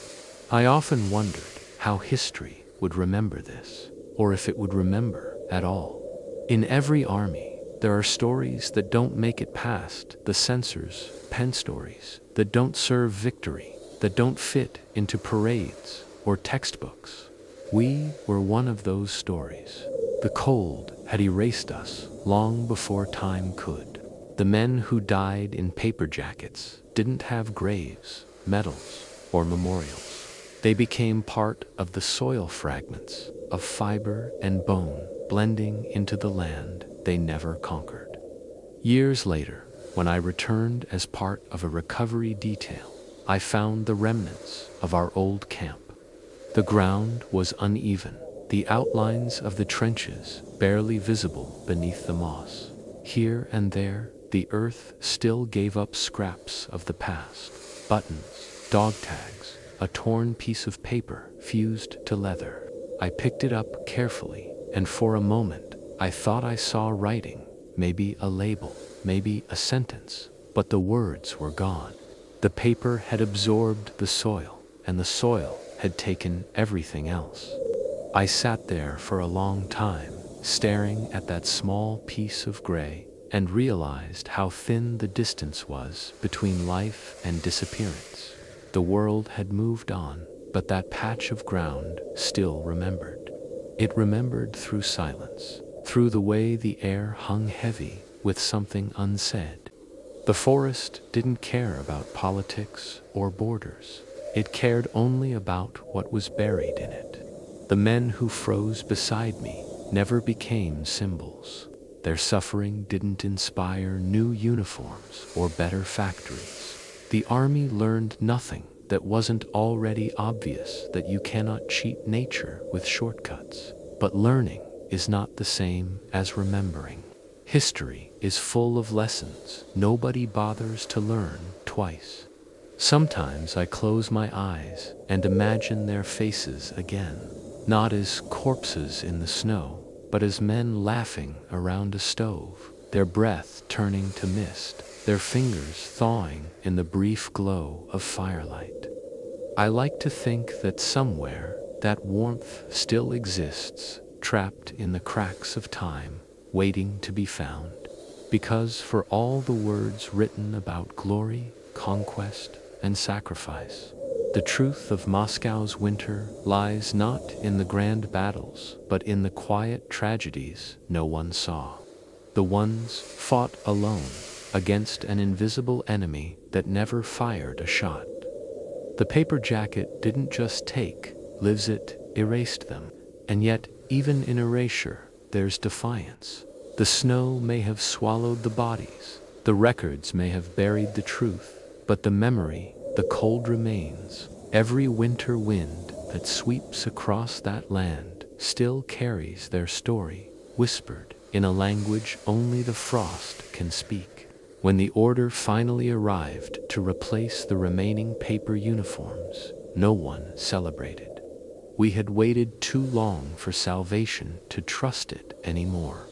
I often wondered how history would remember this, or if it would remember at all. In every army, there are stories that don't make it past the censors, pen stories that don't serve victory, that don't fit into parades or textbooks. We were one of those stories. The cold had erased us long before time could. The men who died in paper jackets didn't have graves, medals, or memorials. They became part of the soil fragments of fiber and bone blending into the land they never conquered. Years later, when I returned as part of a recovery detail, I found the remnants of our old camp. The ground was uneven, the outlines of the trenches barely visible beneath the moss. Here and there, the earth still gave up scraps of the past: buttons, dog tags, a torn piece of paper fused to leather. I picked it up carefully, and for a moment, I thought I saw writing, maybe a label, maybe a sentence, but the words were gone. The paper had absorbed the soil, and the soil had taken everything else. I sat there for a long time, staring at that small piece of gray, and realized how thin the distance was between life and disappearance. The world had moved on, but that patch of ground still remembered. It remembered through silence, through the way the air hung heavy with something unsaid. The forest didn't care about politics or borders. It cared only about what was buried in it. The men who froze beside me never became symbols. Their suffering didn't inspire new uniforms or better factories. The army learned nothing that wasn't already obvious: that you cannot cheat nature with shortcuts. But learning is not the same as remembering. History is full of lessons nobody bothers to learn twice. Sometimes I close my eyes and imagine their faces again, not as corpses in the snow, but as men laughing around a stove, their breath turning to mist, their fingers thawing in the brief glow of firelight. I like to think that somewhere that warmth still exists, trapped in the cracks of time, waiting to be found. Because for all the words written about glory, conquest, and sacrifice, the truth of Moscow's winter lies not in the grand battles, but in the quiet tragedies no one saw. The ones fought alone against an invisible enemy that never fired a shot. The paper jacket didn't just take lives, it erased them. And yet, even in erasure, there's defiance. The snow may have swallowed the bodies, the records may have buried the truth, but the memory, the cold remains. Every winter wind that sweeps across that land still carries their story, whispered in a language only the frost can speak. When the order finally arrived to replace the remaining paper uniforms, no one celebrated. We had waited too long for salvation to trust it anymore.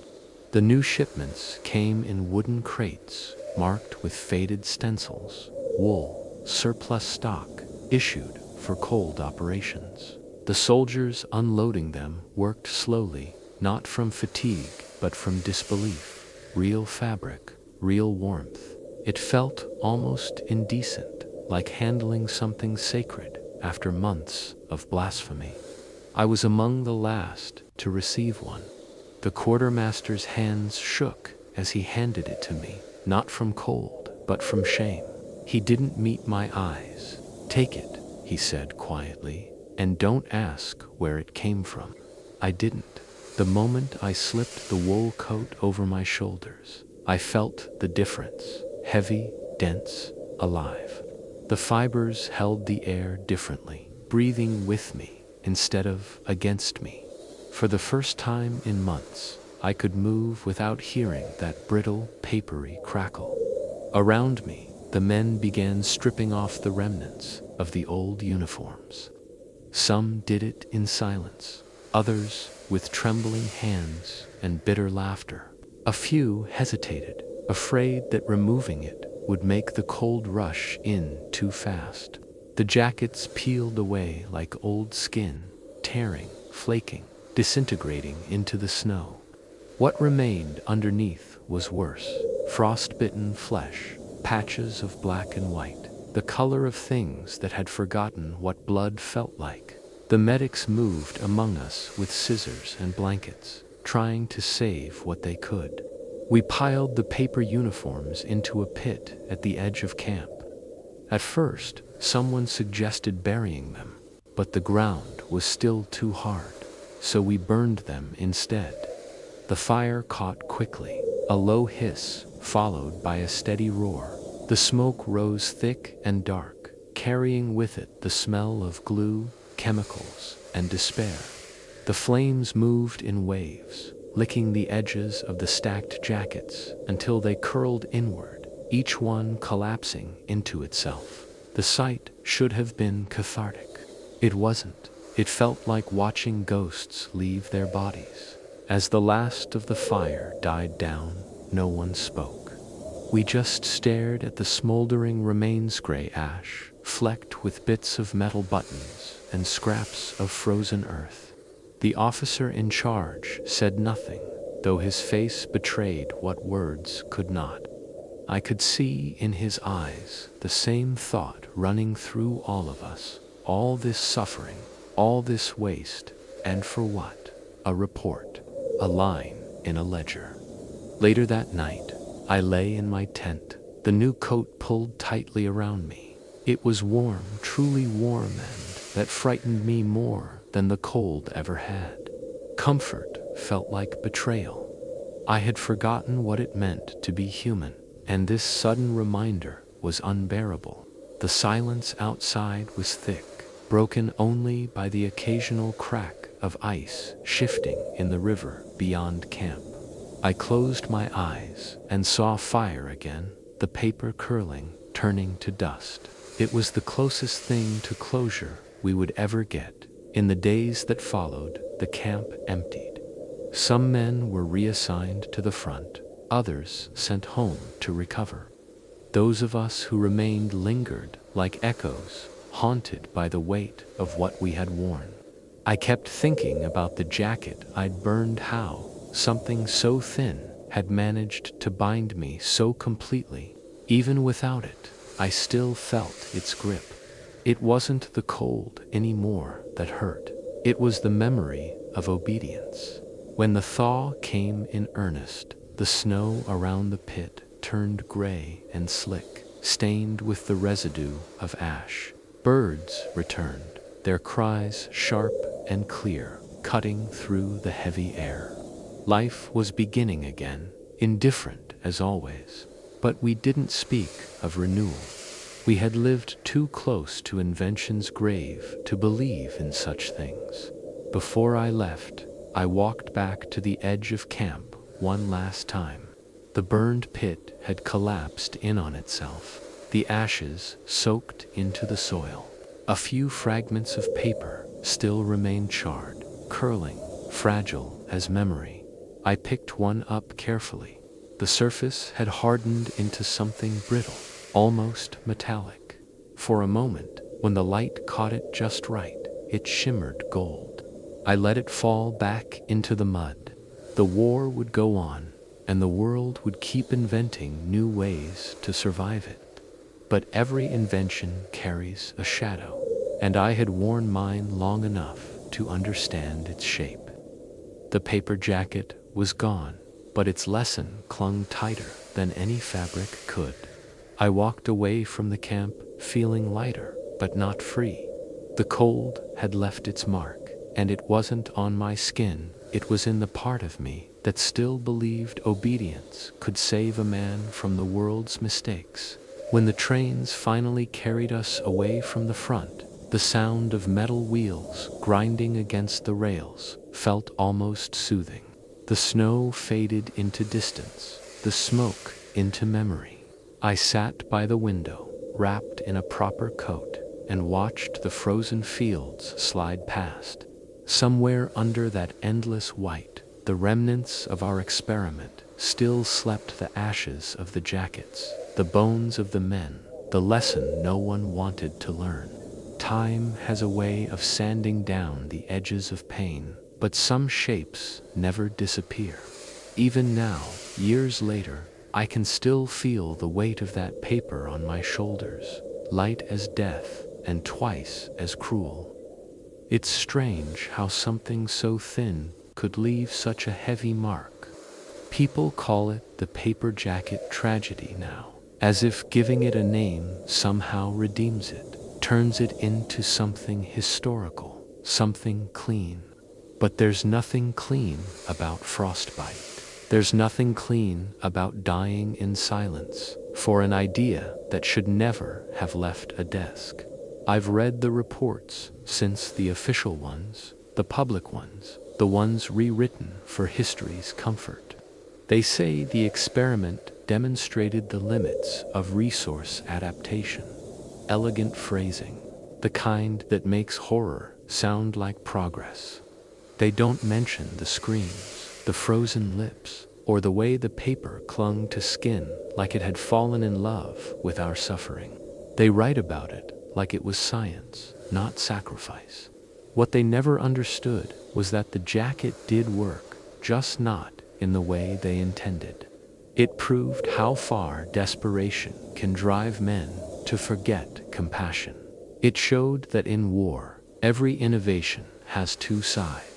The new shipments came in wooden crates, marked with faded stencils: wool, surplus stock, issued for cold operations. The soldiers unloading them worked slowly, not from fatigue, but from disbelief. Real fabric, real warmth. It felt almost indecent, like handling something sacred after months of blasphemy. I was among the last to receive one. The quartermaster's hands shook as he handed it to me, not from cold, but from shame. He didn't meet my eyes. "Take it," he said quietly, "and don't ask where it came from." I didn't. The moment I slipped the wool coat over my shoulders, I felt the difference: heavy, dense, alive. The fibers held the air differently, breathing with me instead of against me. For the first time in months, I could move without hearing that brittle, papery crackle. Around me, the men began stripping off the remnants of the old uniforms. Some did it in silence, others with trembling hands and bitter laughter. A few hesitated, afraid that removing it would make the cold rush in too fast. The jackets peeled away like old skin, tearing, flaking, disintegrating into the snow. What remained underneath was worse: frostbitten flesh, patches of black and white, the color of things that had forgotten what blood felt like. The medics moved among us with scissors and blankets, trying to save what they could. We piled the paper uniforms into a pit at the edge of camp. At first, someone suggested burying them, but the ground was still too hard, so we burned them instead. The fire caught quickly, a low hiss followed by a steady roar. The smoke rose thick and dark, carrying with it the smell of glue, chemicals, and despair. The flames moved in waves, licking the edges of the stacked jackets until they curled inward, each one collapsing into itself. The sight should have been cathartic. It wasn't. It felt like watching ghosts leave their bodies. As the last of the fire died down, no one spoke. We just stared at the smoldering remains, gray ash, flecked with bits of metal buttons and scraps of frozen earth. The officer in charge said nothing, though his face betrayed what words could not. I could see in his eyes the same thought running through all of us. All this suffering, all this waste, and for what? A report, a line in a ledger. Later that night, I lay in my tent, the new coat pulled tightly around me. It was warm, truly warm, and that frightened me more than the cold ever had. Comfort felt like betrayal. I had forgotten what it meant to be human, and this sudden reminder was unbearable. The silence outside was thick, broken only by the occasional crack of ice shifting in the river beyond camp. I closed my eyes and saw fire again, the paper curling, turning to dust. It was the closest thing to closure we would ever get. In the days that followed, the camp emptied. Some men were reassigned to the front, others sent home to recover. Those of us who remained lingered like echoes, haunted by the weight of what we had worn. I kept thinking about the jacket I'd burned, how something so thin had managed to bind me so completely. Even without it, I still felt its grip. It wasn't the cold anymore that hurt. It was the memory of obedience. When the thaw came in earnest, the snow around the pit turned gray and slick, stained with the residue of ash. Birds returned, their cries sharp and clear, cutting through the heavy air. Life was beginning again, indifferent as always. But we didn't speak of renewal. We had lived too close to Invention's grave to believe in such things. Before I left, I walked back to the edge of camp one last time. The burned pit had collapsed in on itself, the ashes soaked into the soil. A few fragments of paper still remained charred, curling, fragile as memory. I picked one up carefully. The surface had hardened into something brittle, almost metallic. For a moment, when the light caught it just right, it shimmered gold. I let it fall back into the mud. The war would go on, and the world would keep inventing new ways to survive it. But every invention carries a shadow, and I had worn mine long enough to understand its shape. The paper jacket was gone, but its lesson clung tighter than any fabric could. I walked away from the camp feeling lighter, but not free. The cold had left its mark, and it wasn't on my skin. It was in the part of me that still believed obedience could save a man from the world's mistakes. When the trains finally carried us away from the front, the sound of metal wheels grinding against the rails felt almost soothing. The snow faded into distance, the smoke into memory. I sat by the window, wrapped in a proper coat, and watched the frozen fields slide past. Somewhere under that endless white, the remnants of our experiment still slept, the ashes of the jackets, the bones of the men, the lesson no one wanted to learn. Time has a way of sanding down the edges of pain, but some shapes never disappear. Even now, years later, I can still feel the weight of that paper on my shoulders, light as death and twice as cruel. It's strange how something so thin could leave such a heavy mark. People call it the paper jacket tragedy now, as if giving it a name somehow redeems it, turns it into something historical, something clean. But there's nothing clean about frostbite. There's nothing clean about dying in silence for an idea that should never have left a desk. I've read the reports since, the official ones, the public ones, the ones rewritten for history's comfort. They say the experiment demonstrated the limits of resource adaptation. Elegant phrasing, the kind that makes horror sound like progress. They don't mention the screams, the frozen lips, or the way the paper clung to skin like it had fallen in love with our suffering. They write about it like it was science, not sacrifice. What they never understood was that the jacket did work, just not in the way they intended. It proved how far desperation can drive men to forget compassion. It showed that in war, every innovation has two sides,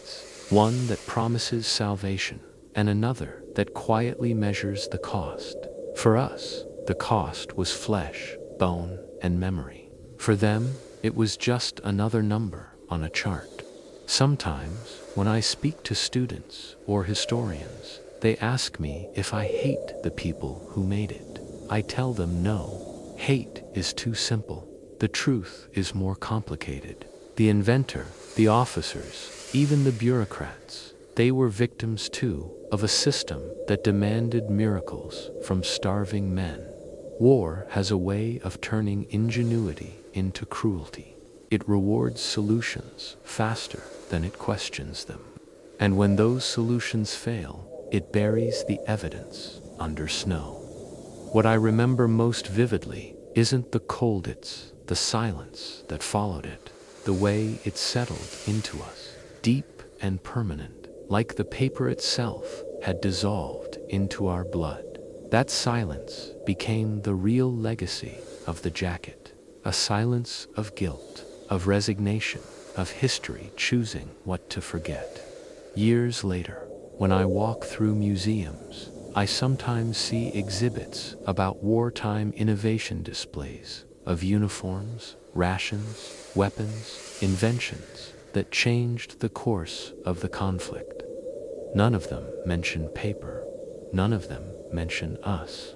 one that promises salvation and another that quietly measures the cost. For us, the cost was flesh, bone, and memory. For them, it was just another number on a chart. Sometimes, when I speak to students or historians, they ask me if I hate the people who made it. I tell them no. Hate is too simple. The truth is more complicated. The inventor, the officers, even the bureaucrats, they were victims too of a system that demanded miracles from starving men. War has a way of turning ingenuity into cruelty. It rewards solutions faster than it questions them. And when those solutions fail, it buries the evidence under snow. What I remember most vividly isn't the cold, it's the silence that followed it, the way it settled into us, deep and permanent, like the paper itself had dissolved into our blood. That silence became the real legacy of the jacket, a silence of guilt, of resignation, of history choosing what to forget. Years later, when I walk through museums, I sometimes see exhibits about wartime innovation displays of uniforms, rations, weapons, inventions that changed the course of the conflict. None of them mention paper. None of them mention us.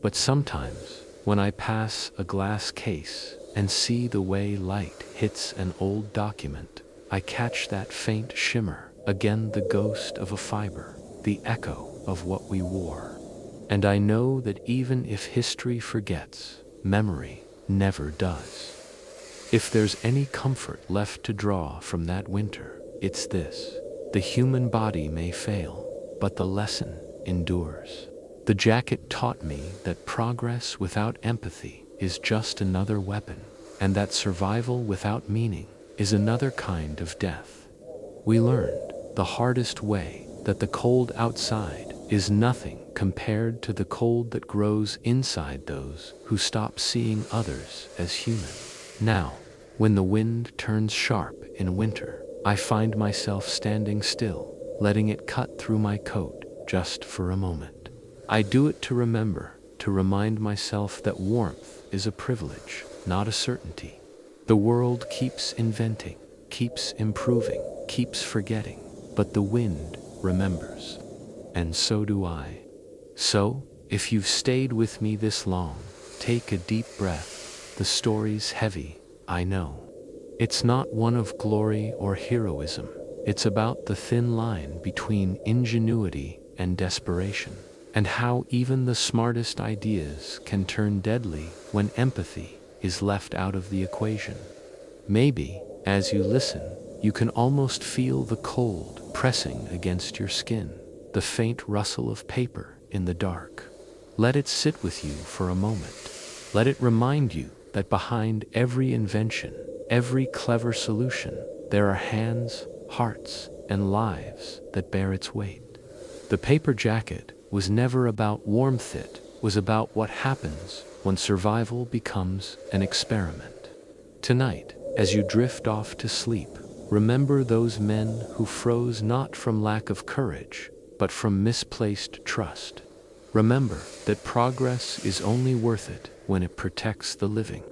But sometimes, when I pass a glass case and see the way light hits an old document, I catch that faint shimmer, again the ghost of a fiber, the echo of what we wore. And I know that even if history forgets, memory never does. If there's any comfort left to draw from that winter, it's this: the human body may fail, but the lesson endures. The jacket taught me that progress without empathy is just another weapon, and that survival without meaning is another kind of death. We learned the hardest way that the cold outside is nothing compared to the cold that grows inside those who stop seeing others as human. Now, when the wind turns sharp in winter, I find myself standing still, letting it cut through my coat just for a moment. I do it to remember, to remind myself that warmth is a privilege, not a certainty. The world keeps inventing, keeps improving, keeps forgetting, but the wind remembers. And so do I. So, if you've stayed with me this long, take a deep breath. The story's heavy, I know. It's not one of glory or heroism. It's about the thin line between ingenuity and desperation, and how even the smartest ideas can turn deadly when empathy is left out of the equation. Maybe, as you listen, you can almost feel the cold pressing against your skin, the faint rustle of paper in the dark. Let it sit with you for a moment. Let it remind you that behind every invention, every clever solution, there are hands, hearts, and lives that bear its weight. The paper jacket was never about warmth, it was about what happens when survival becomes an experiment. Tonight, as you drift off to sleep, remember those men who froze not from lack of courage, but from misplaced trust. Remember that progress is only worth it when it protects the living.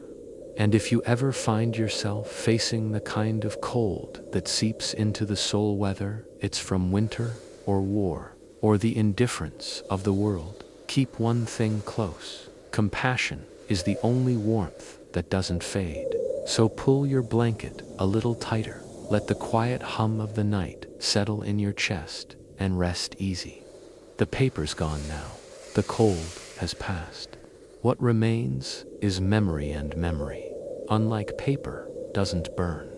And if you ever find yourself facing the kind of cold that seeps into the soul, whether it's from winter or war or the indifference of the world, keep one thing close. Compassion is the only warmth that doesn't fade. So pull your blanket a little tighter, let the quiet hum of the night settle in your chest, and rest easy. The paper's gone now. The cold has passed. What remains is memory, and memory, unlike paper, doesn't burn.